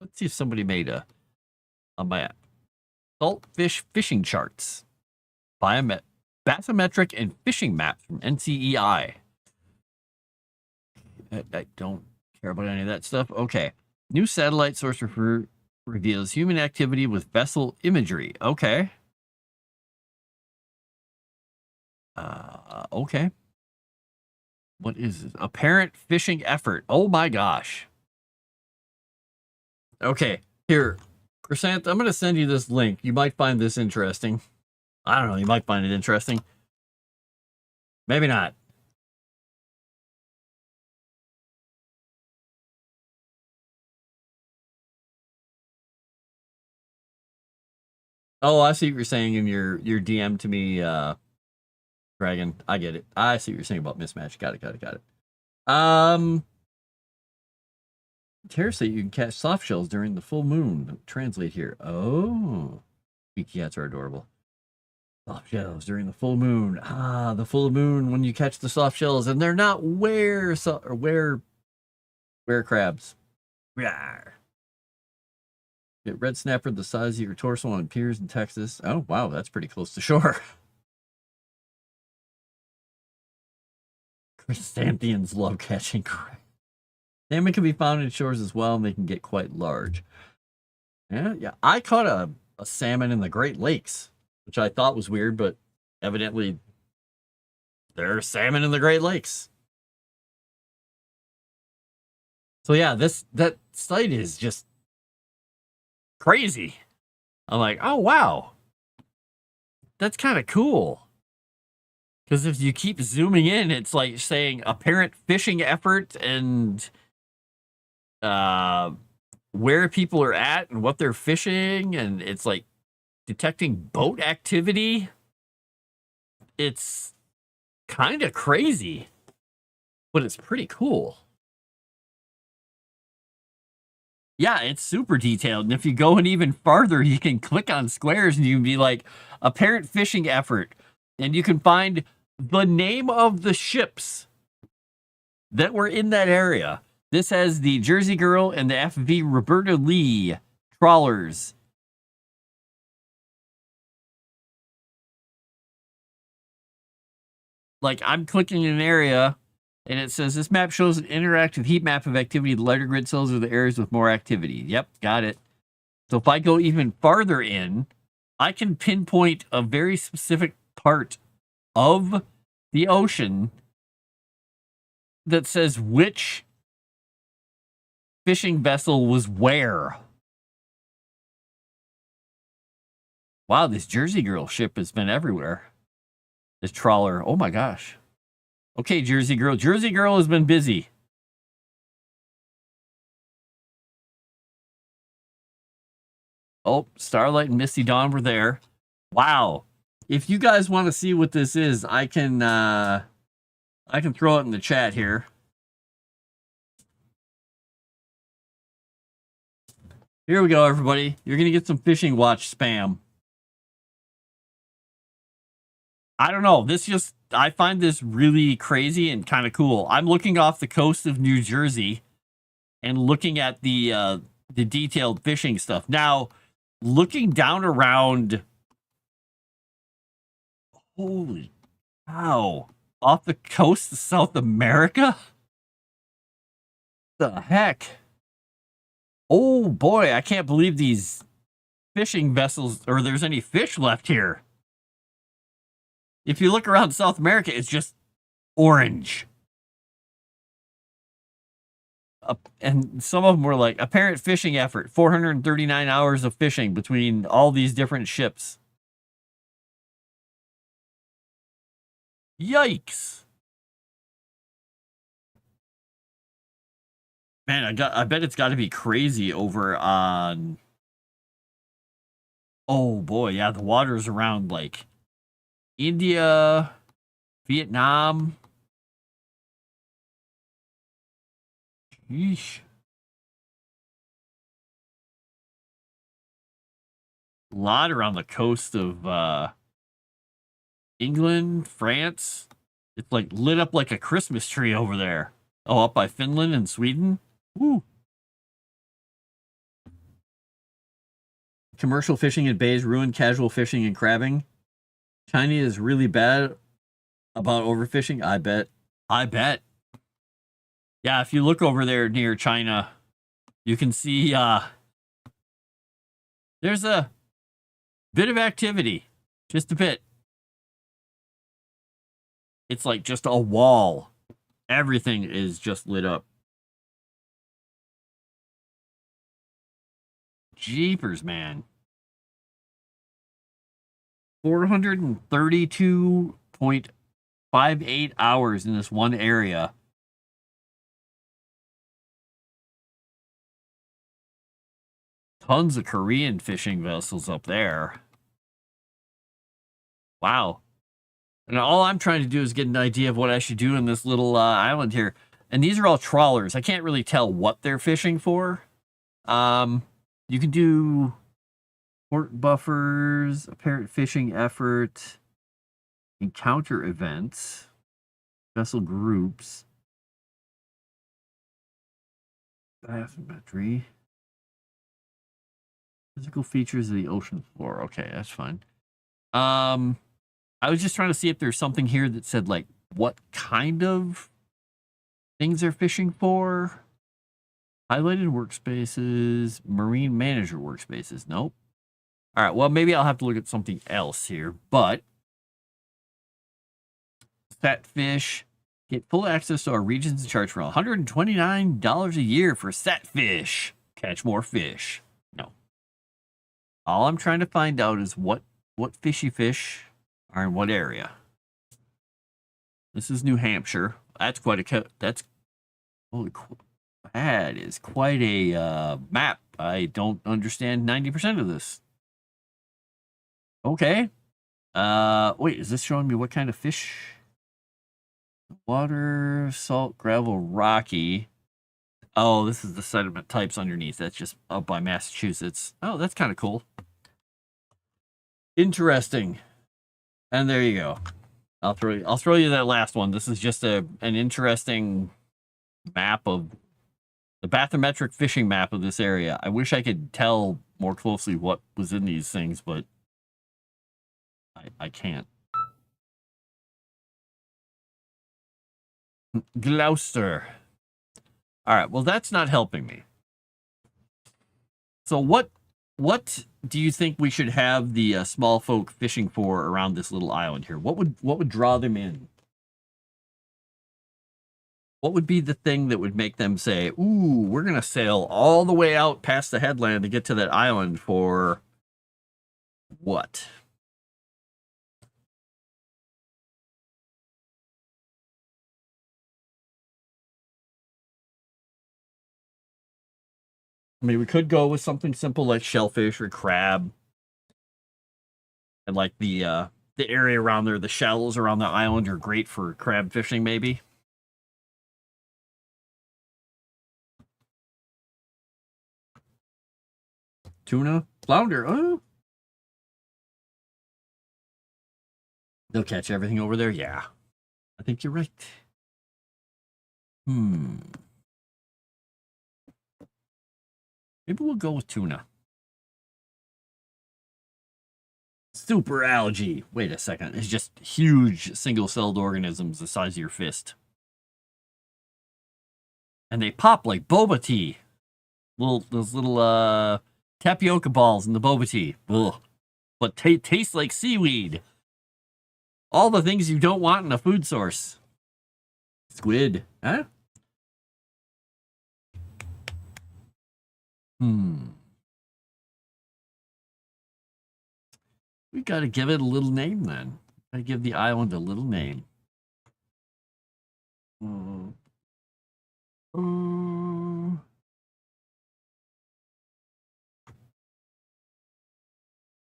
Let's see if somebody made a map. Saltfish fishing charts. Bathymetric and fishing maps from NCEI. I don't care about any of that stuff. Okay. New satellite source reveals human activity with vessel imagery. Okay. Okay. What is this? Apparent fishing effort. Oh my gosh. Okay. Here, Chrysanth, I'm going to send you this link. You might find this interesting. I don't know. You might find it interesting. Maybe not. Oh, I see what you're saying in your DM to me, Dragon. I get it. I see what you're saying about mismatch. Got it. Terror say you can catch soft shells during the full moon. Translate here. Oh, beaky cats are adorable. Soft shells during the full moon. Ah, the full moon when you catch the soft shells, and they're not were crabs. Rawr. Get red snapper the size of your torso on piers in Texas. Oh wow, that's pretty close to shore. Chrysanthemums love catching crab. Salmon can be found in shores as well, and they can get quite large. Yeah. I caught a salmon in the Great Lakes, which I thought was weird, but evidently there are salmon in the Great Lakes. So yeah, that site is just crazy. I'm like, oh wow, that's kind of cool. Because if you keep zooming in, it's like saying apparent fishing effort and where people are at and what they're fishing, and it's like detecting boat activity. It's kind of crazy. but it's pretty cool. Yeah, it's super detailed. And if you go in even farther, you can click on squares and you can be like, apparent fishing effort. And you can find the name of the ships that were in that area. This has the Jersey Girl and the FV Roberta Lee trawlers. Like, I'm clicking in an area, and it says, this map shows an interactive heat map of activity. The lighter grid cells are the areas with more activity. Yep, got it. So if I go even farther in, I can pinpoint a very specific part of the ocean that says which fishing vessel was where. Wow, this Jersey Girl ship has been everywhere. This trawler. Oh my gosh. Okay, Jersey Girl. Jersey Girl has been busy. Oh, Starlight and Misty Dawn were there. Wow. If you guys want to see what this is, I can throw it in the chat here. Here we go, everybody. You're going to get some Fishing Watch spam. I don't know. I find this really crazy and kind of cool. I'm looking off the coast of New Jersey and looking at the detailed fishing stuff. Now, looking down around, holy cow, off the coast of South America? The heck? Oh boy, I can't believe these fishing vessels, or there's any fish left here. If you look around South America, it's just orange. And some of them were like, apparent fishing effort, 439 hours of fishing between all these different ships. Yikes. Man, I bet it's got to be crazy over on... Oh boy, yeah, the water's around like India, Vietnam. Yeesh. A lot around the coast of England, France. It's like lit up like a Christmas tree over there. Oh, up by Finland and Sweden. Woo. Commercial fishing in bays ruined casual fishing and crabbing. China is really bad about overfishing. I bet. Yeah, if you look over there near China, you can see there's a bit of activity. Just a bit. It's like just a wall. Everything is just lit up. Jeepers, man. 432.58 hours in this one area. Tons of Korean fishing vessels up there. Wow. And all I'm trying to do is get an idea of what I should do in this little island here. And these are all trawlers. I can't really tell what they're fishing for. You can do port buffers, apparent fishing effort, encounter events, vessel groups, bathymetry, physical features of the ocean floor. Okay, that's fine. I was just trying to see if there's something here that said like what kind of things they're fishing for. Highlighted workspaces, marine manager workspaces. Nope. All right, well, maybe I'll have to look at something else here, but Satfish, get full access to our regions and charge for $129 a year for Satfish. Catch more fish. No. All I'm trying to find out is what fishy fish are in what area. This is New Hampshire. That's quite a that's holy. That is quite a map. I don't understand 90% of this. Okay. Wait, is this showing me what kind of fish Water, salt, gravel, rocky. Oh, this is the sediment types underneath. That's just up by Massachusetts. Oh, that's kind of cool. Interesting. And there you go. I'll throw you that last one. This is just an interesting map of the bathymetric fishing map of this area. I wish I could tell more closely what was in these things, but I can't. Gloucester. All right, well, that's not helping me. So what do you think we should have the small folk fishing for around this little island here? What would draw them in? What would be the thing that would make them say, "Ooh, we're gonna sail all the way out past the headland to get to that island for what?" I mean, we could go with something simple like shellfish or crab, and like the area around there, the shallows around the island are great for crab fishing, maybe. Tuna, flounder. Oh, they'll catch everything over there. Yeah, I think you're right. Maybe we'll go with tuna. Super algae. Wait a second. It's just huge single-celled organisms the size of your fist. And they pop like boba tea. Those little tapioca balls in the boba tea. Ugh. But taste like seaweed. All the things you don't want in a food source. Squid. Huh? We gotta give it a little name then. Gotta give the island a little name.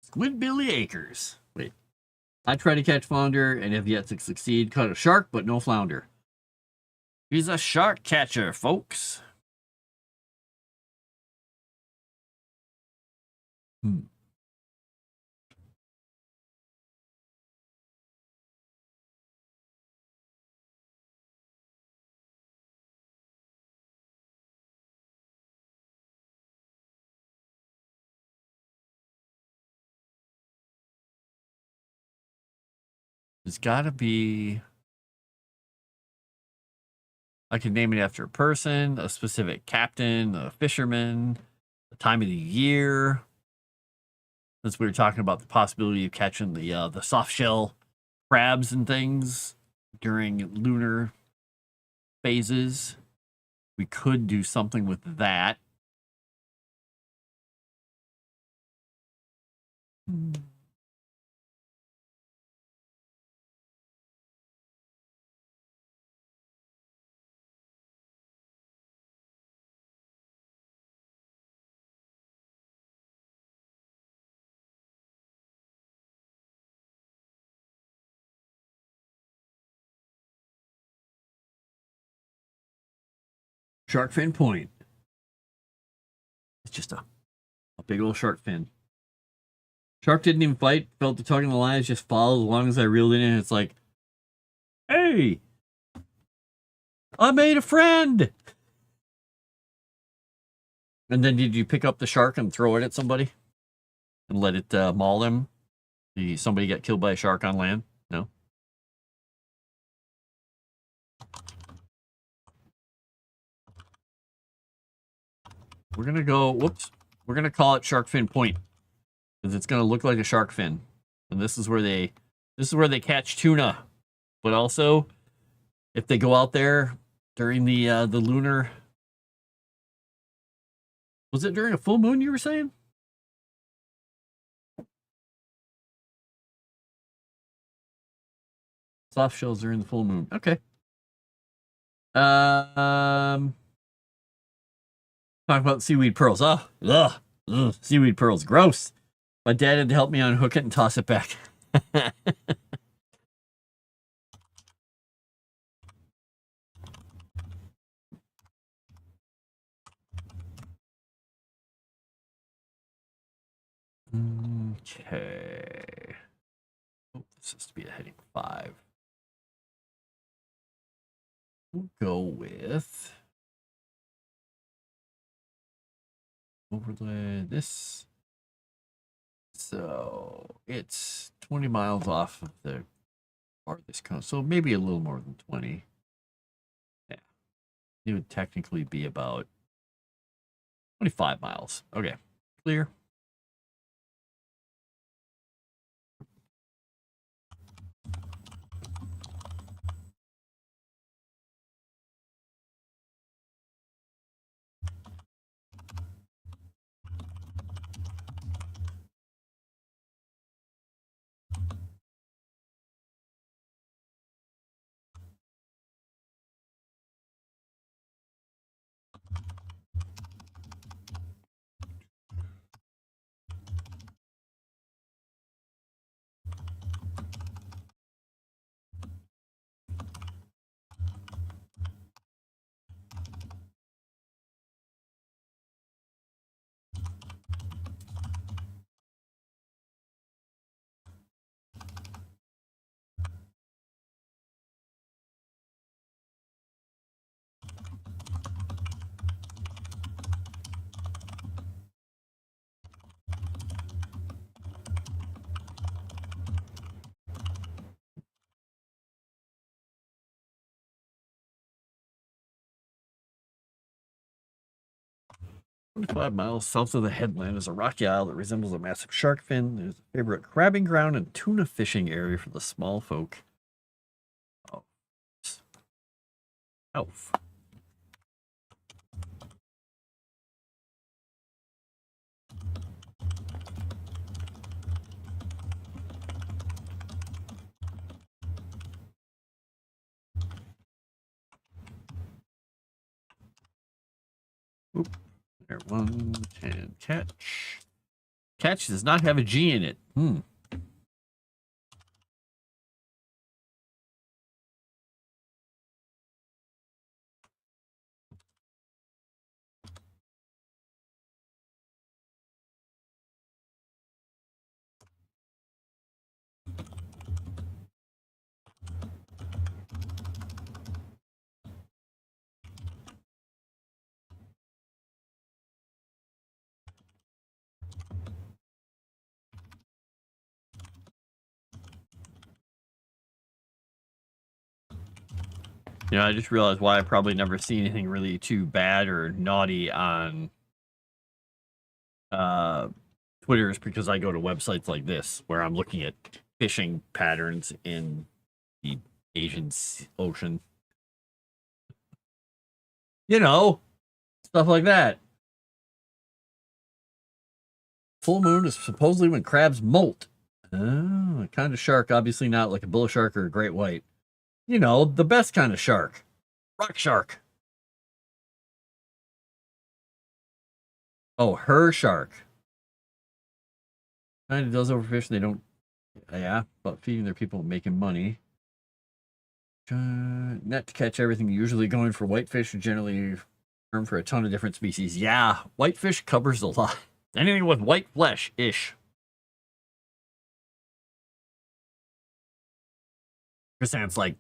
Squidbilly Acres. Wait. I try to catch flounder and have yet to succeed. Caught a shark, but no flounder. He's a shark catcher, folks. There's gotta be. I can name it after a person, a specific captain, a fisherman, the time of the year. Since we were talking about the possibility of catching the soft shell crabs and things during lunar phases, we could do something with that. Shark fin point. It's just a big old shark fin. Shark didn't even fight, felt the tug in the lines, just followed as long as I reeled in, and it's like, hey, I made a friend. And then did you pick up the shark and throw it at somebody and let it maul them? Did somebody get killed by a shark on land? No. We're gonna go. Whoops. We're gonna call it Shark Fin Point because it's gonna look like a shark fin, and this is where they catch tuna. But also, if they go out there during the lunar, was it during a full moon? You were saying? Soft shells during the full moon. Okay. Talk about seaweed pearls. Oh, ugh, seaweed pearls. Gross. My dad had to help me unhook it and toss it back. Okay. Oh, this has to be a heading 5. We'll go with overlay this. So it's 20 miles off of the farthest coast. So maybe a little more than 20. Yeah. It would technically be about 25 miles. Okay. Clear. "25 miles south of the headland is a rocky isle that resembles a massive shark fin. There's a favorite crabbing ground and tuna fishing area for the small folk." Oh. Elf. Oop. There, 110. Catch. Catch does not have a G in it. 'Cause I just realized why I probably never see anything really too bad or naughty on Twitter is because I go to websites like this where I'm looking at fishing patterns in the Asian Ocean. Stuff like that. Full moon is supposedly when crabs molt. Oh, a kind of shark, obviously not like a bull shark or a great white. The best kind of shark. Rock shark. Oh, her shark. Kind of does overfish. They don't. Yeah, but feeding their people, making money. Net to catch everything. Usually going for whitefish and generally farm for a ton of different species. Yeah, whitefish covers a lot. Anything with white flesh ish. Sounds like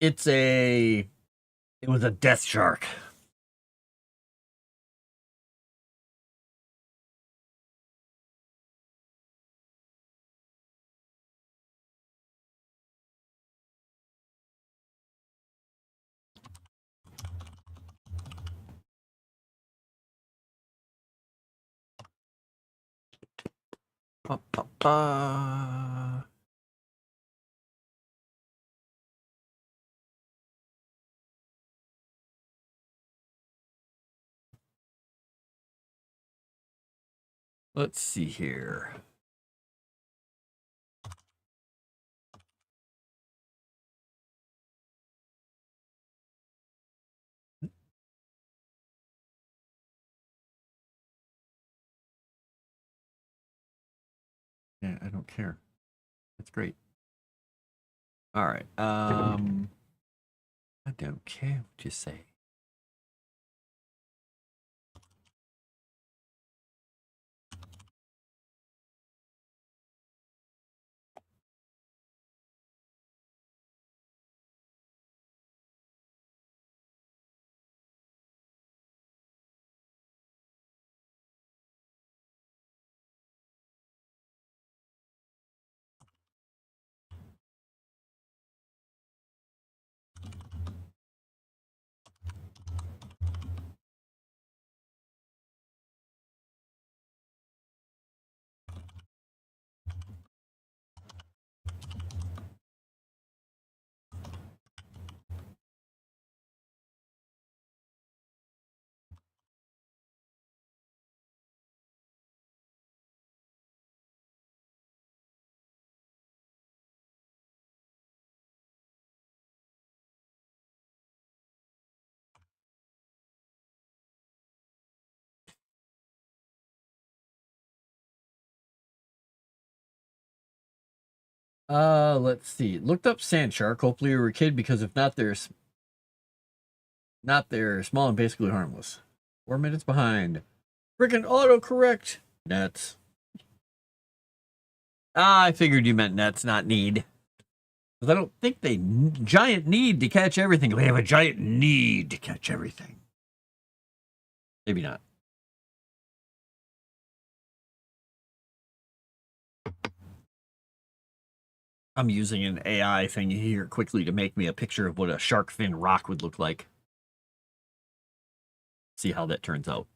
it was a death shark. Ba, ba, ba. Let's see here. Yeah, I don't care. That's great. All right. I don't care what you say. Let's see. Looked up sand shark. Hopefully you were a kid, because if not, they're small and basically harmless. 4 minutes behind. Freaking autocorrect. Nets. I figured you meant nets, not need. Because I don't think they giant need to catch everything. We have a giant need to catch everything. Maybe not. I'm using an AI thing here quickly to make me a picture of what a shark fin rock would look like. See how that turns out.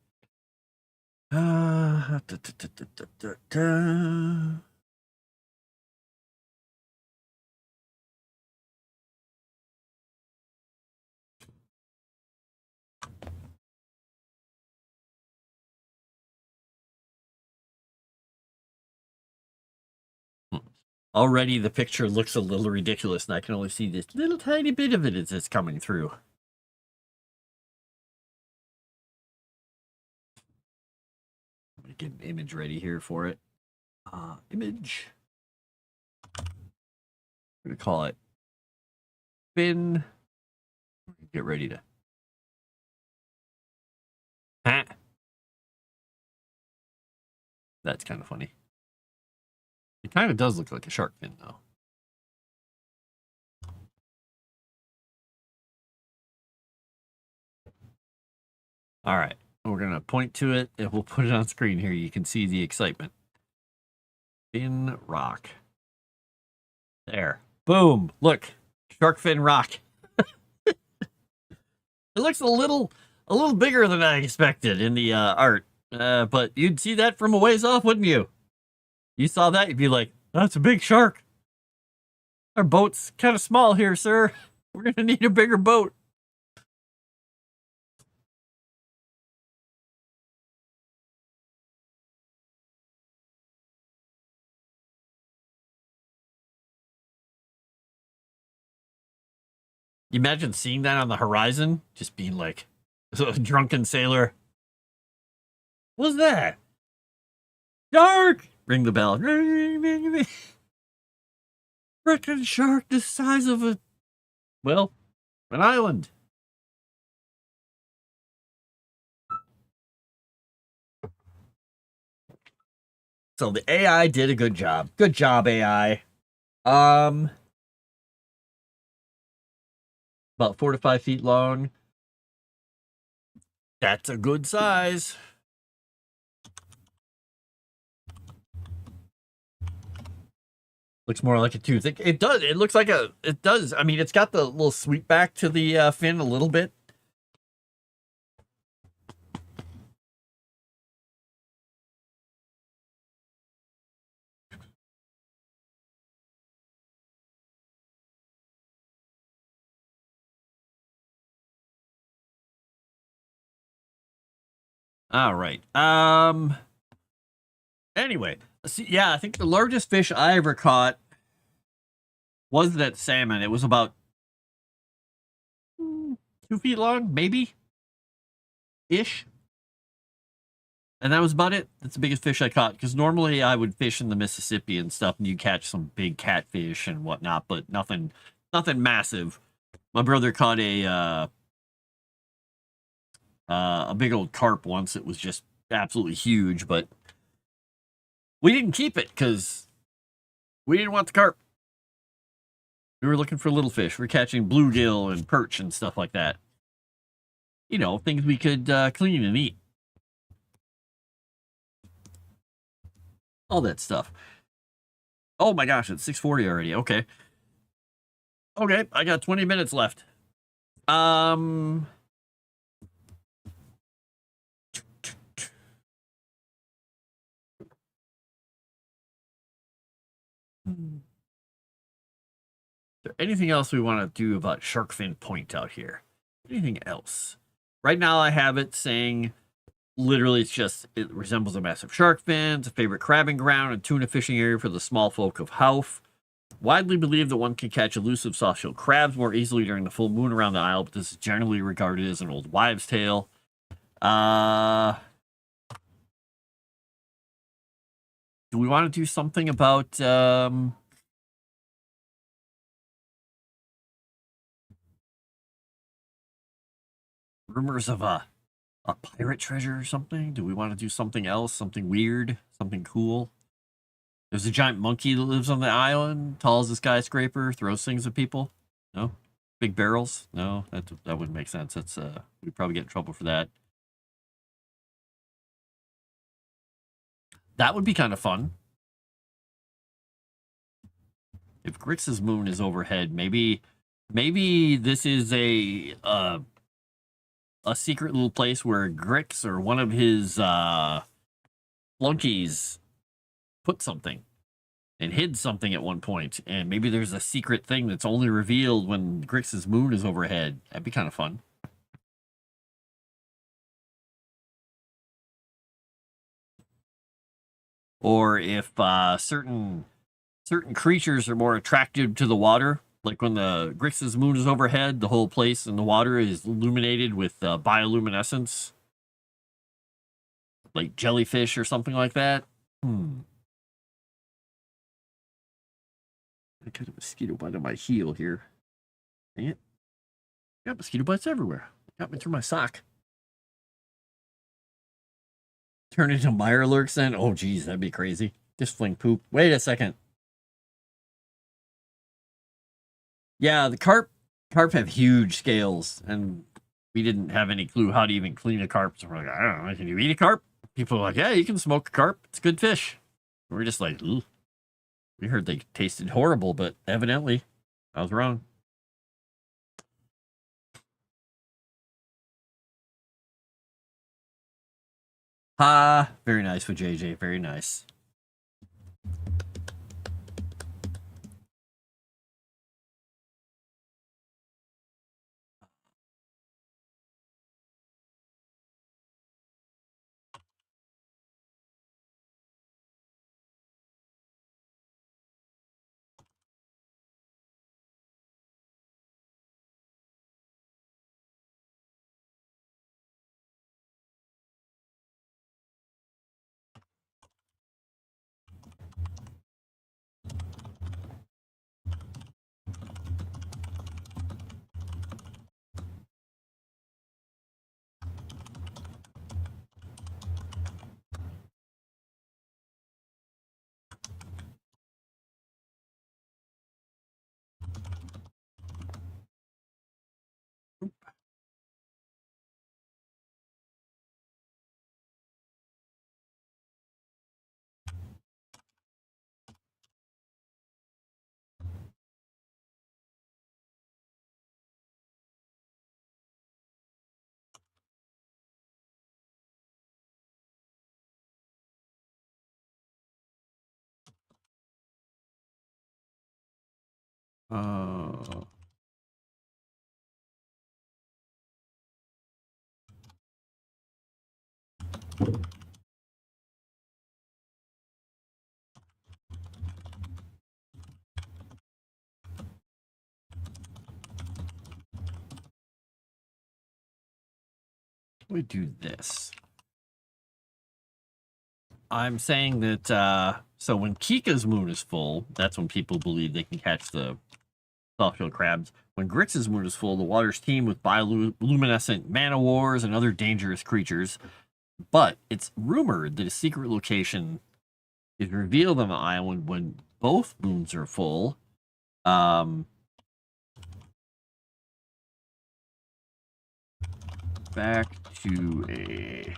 Already the picture looks a little ridiculous, and I can only see this little tiny bit of it as it's coming through. I'm going to get an image ready here for it. Image. I'm going to call it fin. Get ready to. That's kind of funny. It kind of does look like a shark fin, though. All right. We're going to point to it, and we'll put it on screen here. You can see the excitement. Fin rock. There. Boom. Look. Shark fin rock. It looks a little bigger than I expected in the art. But you'd see that from a ways off, wouldn't you? You saw that, you'd be like, that's a big shark. Our boat's kind of small here, sir. We're going to need a bigger boat. You imagine seeing that on the horizon? Just being like a drunken sailor. What's that? Shark! Ring the bell. Freaking shark the size of an island. So the AI did a good job. Good job, AI. About 4 to 5 feet long. That's a good size. Looks more like a tooth. It does. It looks like a. It does. I mean, it's got the little sweep back to the fin a little bit. All right. Anyway, see, yeah, I think the largest fish I ever caught was that salmon. It was about 2 feet long, maybe ish. And that was about it. That's the biggest fish I caught. Because normally I would fish in the Mississippi and stuff, and you catch some big catfish and whatnot, but nothing massive. My brother caught a big old carp once. It was just absolutely huge, but we didn't keep it because we didn't want the carp. We were looking for little fish. We were catching bluegill and perch and stuff like that. You know, things we could clean and eat. All that stuff. Oh my gosh, it's 6:40 already. Okay. Okay, I got 20 minutes left. Is there anything else we want to do about shark fin point out here? Anything else? Right now I have it saying literally it resembles a massive shark fin. It's a favorite crabbing ground and tuna fishing area for the small folk of Howth. Widely believed that one can catch elusive soft-shelled crabs more easily during the full moon around the isle, but this is generally regarded as an old wives' tale. Do we want to do something about rumors of a pirate treasure or something? Do we want to do something else? Something weird? Something cool? There's a giant monkey that lives on the island, tall as a skyscraper, throws things at people. No? Big barrels? No, that wouldn't make sense. That's we'd probably get in trouble for that. That would be kind of fun. If Grix's moon is overhead, maybe this is a secret little place where Grix or one of his flunkies put something and hid something at one point, and maybe there's a secret thing that's only revealed when Grix's moon is overhead. That'd be kind of fun. Or if certain creatures are more attracted to the water, like when the Grix's moon is overhead, the whole place in the water is illuminated with bioluminescence, like jellyfish or something like that. I got a mosquito bite on my heel here. Dang it. I got mosquito bites everywhere. Got me through my sock. Turn into Mirelurks then? Oh, geez, that'd be crazy. Just fling poop. Wait a second. Yeah, the carp have huge scales, and we didn't have any clue how to even clean a carp. So we're like, I don't know, can you eat a carp? People are like, yeah, you can smoke a carp. It's good fish. We're just like, ooh. We heard they tasted horrible, but evidently I was wrong. Ha! Very nice for JJ. Very nice. We do this. I'm saying that so when Kika's moon is full, that's when people believe they can catch the soft-shell crabs. When Grix's moon is full, the water's teemed with bioluminescent man-o'-wars and other dangerous creatures. But it's rumored that a secret location is revealed on the island when both moons are full. Back to a...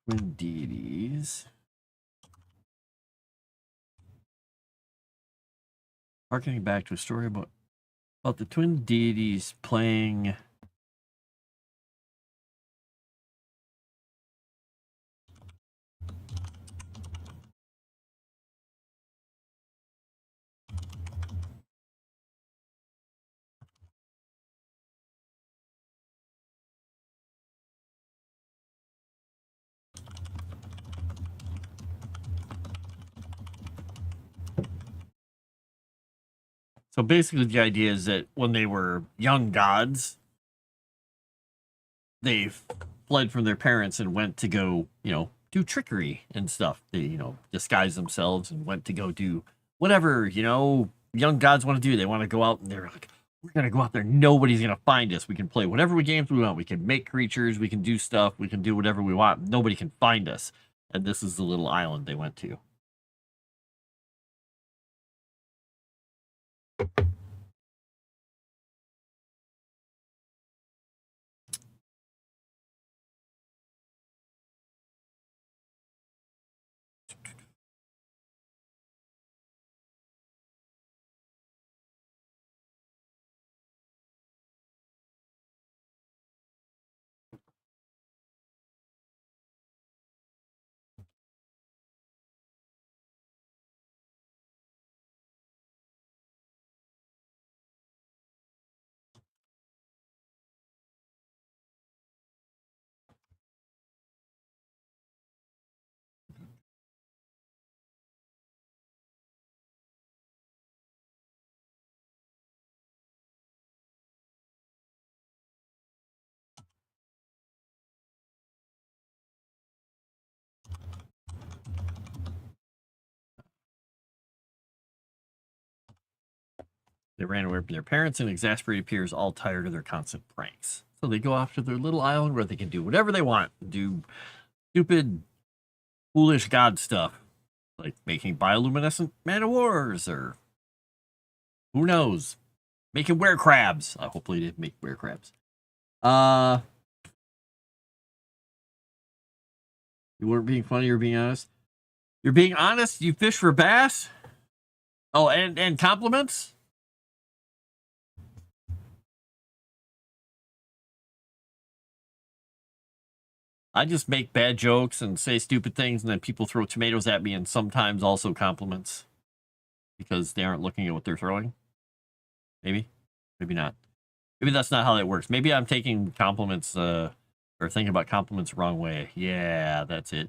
Twin deities. Harkening back to a story about the twin deities playing... So basically the idea is that when they were young gods, they fled from their parents and went to go, do trickery and stuff. They, disguise themselves and went to go do whatever, young gods want to do. They want to go out and they're like, we're going to go out there. Nobody's going to find us. We can play whatever games we want. We can make creatures. We can do stuff. We can do whatever we want. Nobody can find us. And this is the little island they went to. They ran away from their parents, and exasperated peers all tired of their constant pranks. So they go off to their little island where they can do whatever they want, do stupid, foolish god stuff, like making bioluminescent man of wars, or who knows, making were crabs. I hopefully didn't make were crabs. You weren't being funny or being honest. You're being honest. You fish for bass. Oh, and compliments. I just make bad jokes and say stupid things, and then people throw tomatoes at me, and sometimes also compliments because they aren't looking at what they're throwing. Maybe, maybe not. Maybe that's not how that works. Maybe I'm taking compliments or thinking about compliments the wrong way. Yeah, that's it.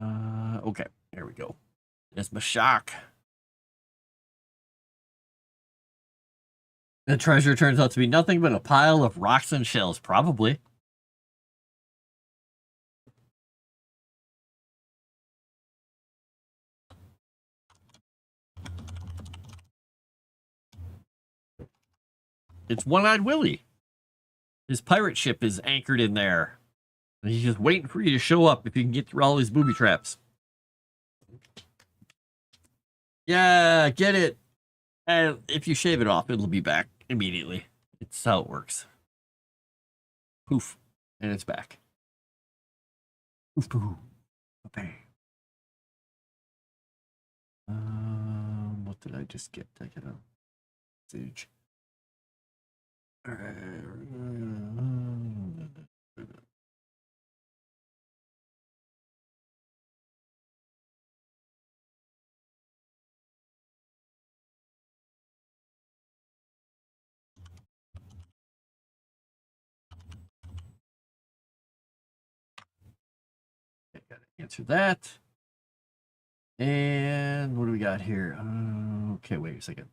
Okay, there we go. There's my shock. The treasure turns out to be nothing but a pile of rocks and shells, probably. It's One-Eyed Willie. His pirate ship is anchored in there. And he's just waiting for you to show up if you can get through all these booby traps. Yeah, get it. And if you shave it off, it'll be back immediately. It's how it works. Poof. And it's back. Poof, poof. Okay. What did I just get? I got a message. Okay, gotta answer that. And what do we got here? Okay, wait a second.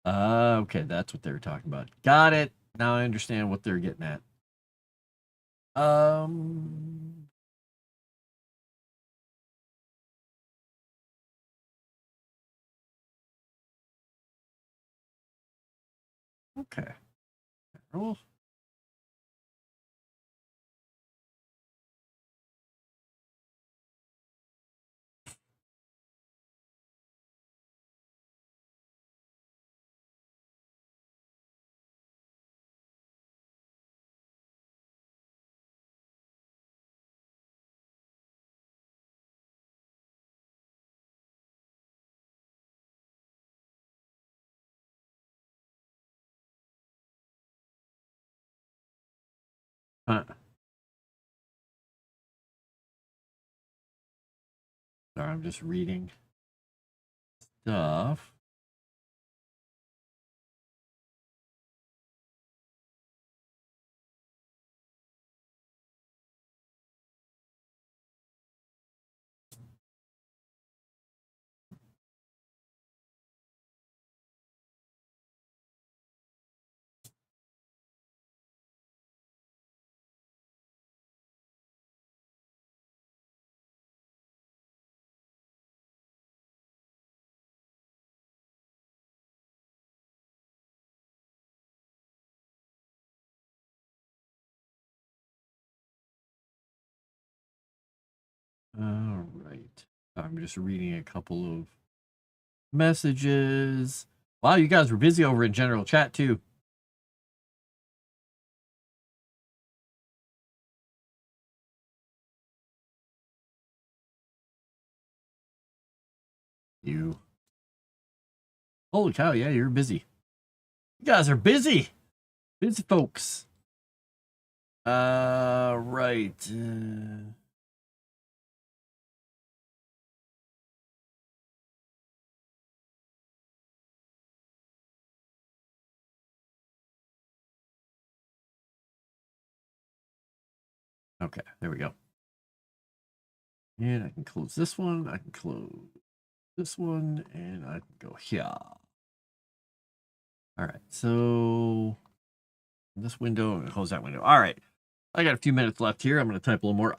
Okay, that's what they were talking about. Got it. Now I understand what they're getting at. Okay. Rules. Sorry, I'm just reading stuff. All right. I'm just reading a couple of messages. Wow, you guys were busy over in general chat too. You. Holy cow, yeah, you're busy. You guys are busy. Busy folks. Right. Okay, there we go. And I can close this one. I can close this one, and I can go here. All right, so this window and close that window. All right, I got a few minutes left here. I'm going to type a little more.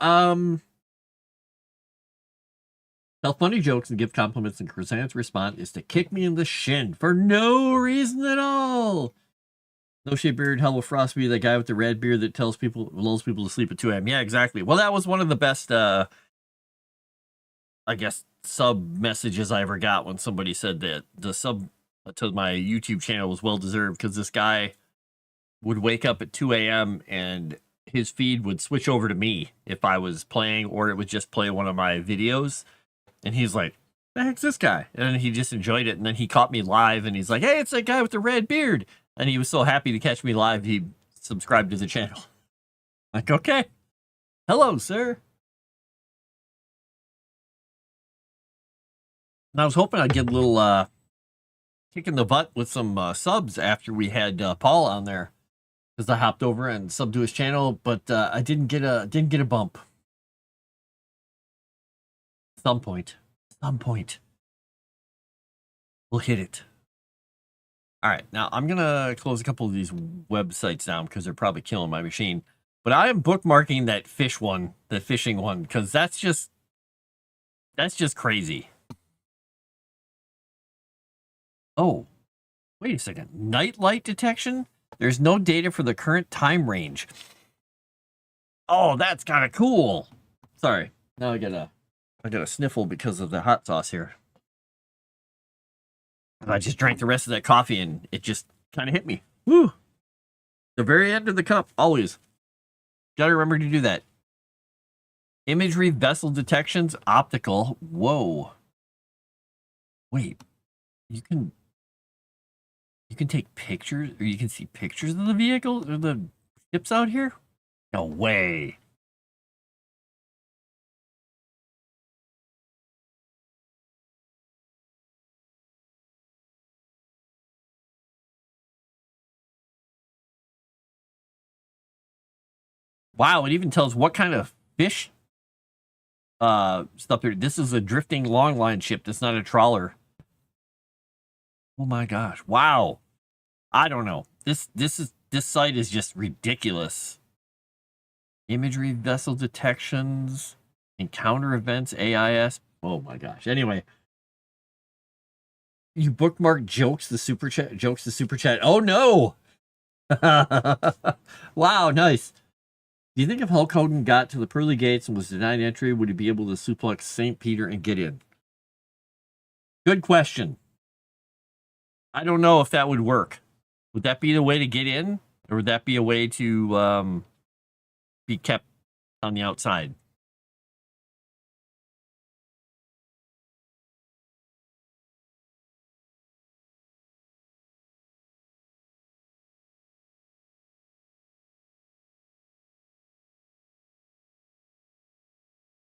Tell funny jokes and give compliments, and Croissant's response is to kick me in the shin for no reason at all. No shade beard, hell with Froste be the guy with the red beard that tells people, lulls people to sleep at 2 a.m. Yeah, exactly. Well, that was one of the best, I guess, sub messages I ever got when somebody said that the sub to my YouTube channel was well deserved, because this guy would wake up at 2 a.m. and his feed would switch over to me if I was playing, or it would just play one of my videos. And he's like, the heck's this guy? And he just enjoyed it. And then he caught me live and he's like, hey, it's that guy with the red beard. And he was so happy to catch me live, he subscribed to the channel. Like, okay. Hello, sir. And I was hoping I'd get a little kick in the butt with some subs after we had Paul on there, because I hopped over and subbed to his channel, but I didn't get a bump. Some point, we'll hit it. All right, now I'm gonna close a couple of these websites down because they're probably killing my machine. But I am bookmarking that fishing one, because that's just crazy. Oh, wait a second. Night light detection? There's no data for the current time range. Oh, that's kind of cool. Sorry. Now I got a sniffle because of the hot sauce here. I just drank the rest of that coffee and it just kind of hit me. Woo! The very end of the cup, always. Gotta remember to do that. Imagery, vessel detections, optical. Whoa. Wait. You can take pictures, or you can see pictures of the vehicle or the ships out here? No way. Wow, it even tells what kind of fish stuff there. This is a drifting longline ship. That's not a trawler. Oh my gosh. Wow. I don't know. This site is just ridiculous. Imagery, vessel detections, encounter events, AIS. Oh my gosh. Anyway, you bookmark jokes the super chat. Oh no. Wow, nice. Do you think if Hulk Hogan got to the pearly gates and was denied entry, would he be able to suplex St. Peter and get in? Good question. I don't know if that would work. Would that be the way to get in? Or would that be a way to be kept on the outside?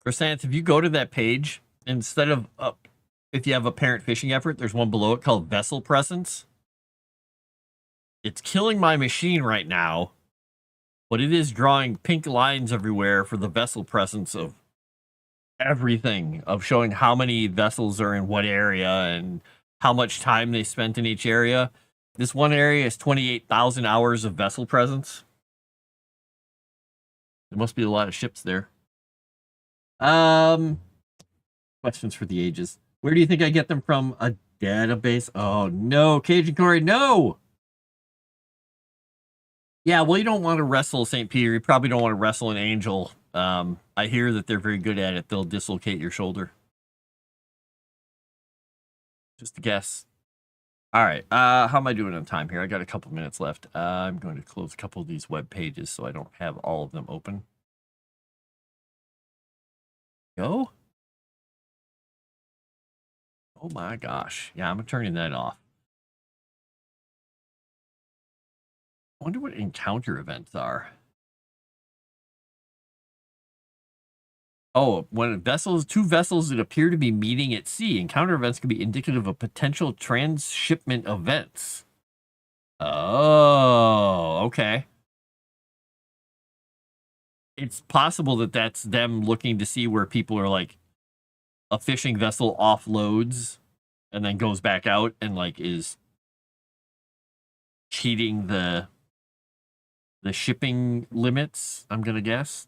Croissant, if you go to that page, instead of if you have a parent fishing effort, there's one below it called Vessel Presence. It's killing my machine right now, but it is drawing pink lines everywhere for the vessel presence of everything, of showing how many vessels are in what area and how much time they spent in each area. This one area is 28,000 hours of vessel presence. There must be a lot of ships there. Questions for the ages. Where do you think I get them from? A database? Oh no, Cajun Corey, no! Yeah, well, you don't want to wrestle St. Peter. You probably don't want to wrestle an angel I hear that they're very good at it. They'll dislocate your shoulder. Just a guess. All right. How am I doing on time here? I got a couple minutes left. I'm going to close a couple of these web pages so I don't have all of them open. Go. Oh my gosh. Yeah, I'm turning that off. I wonder what encounter events are. Oh, when two vessels that appear to be meeting at sea, encounter events can be indicative of potential transshipment events. Oh, okay. It's possible that that's them looking to see where people are like a fishing vessel offloads and then goes back out and like is cheating the shipping limits, I'm gonna guess.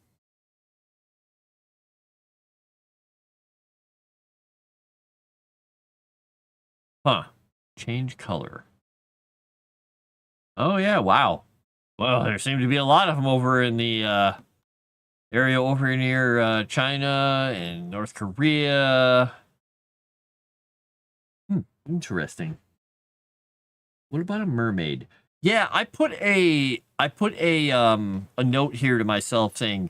Huh. Change color. Oh yeah, wow. Well, there seem to be a lot of them over in the area over near China and North Korea. Interesting. What about a mermaid? Yeah, I put a note here to myself saying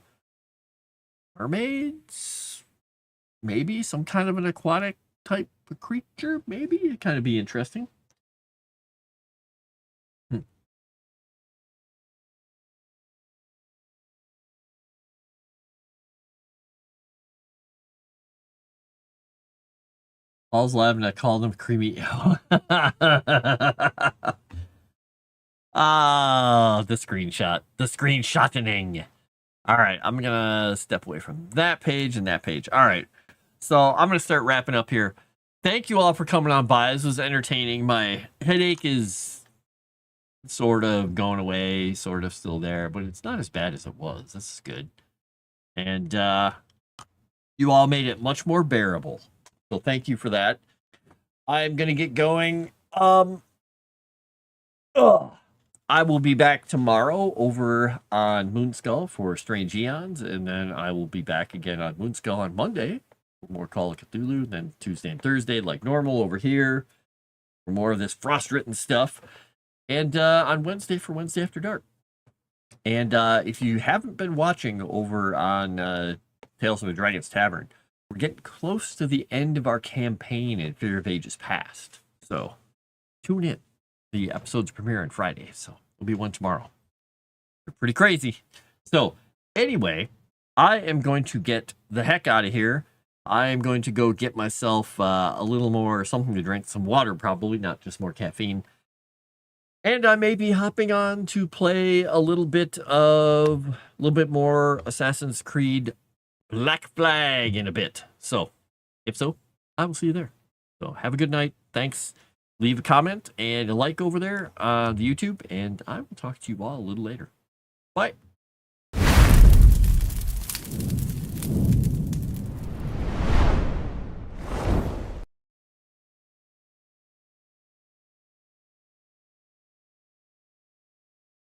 mermaids, maybe some kind of an aquatic type of creature, maybe it kind of be interesting. Paul's laughing. I called him creamy. Ah, the screenshot. The screenshotting. All right, I'm gonna step away from that page and that page. All right, so I'm gonna start wrapping up here. Thank you all for coming on by. This was entertaining. My headache is sort of going away, sort of still there, but it's not as bad as it was. This is good. And you all made it much more bearable. So thank you for that. I'm gonna get going. I will be back tomorrow over on Moonskull for Strange Eons, and then I will be back again on Moonskull on Monday for more Call of Cthulhu, then Tuesday and Thursday like normal over here for more of this Frost-written stuff, and on Wednesday for Wednesday After Dark. And if you haven't been watching over on Tales of the Dragon's Tavern, we're getting close to the end of our campaign in Fear of Ages Past. So tune in. The episodes premiere on Friday, so there'll be one tomorrow. They're pretty crazy. So anyway, I am going to get the heck out of here. I am going to go get myself a little more something to drink, some water probably, not just more caffeine. And I may be hopping on to play a little bit more Assassin's Creed Black Flag in a bit. So if so, I will see you there. So have a good night. Thanks. Leave a comment and a like over there on the YouTube, and I will talk to you all a little later. Bye.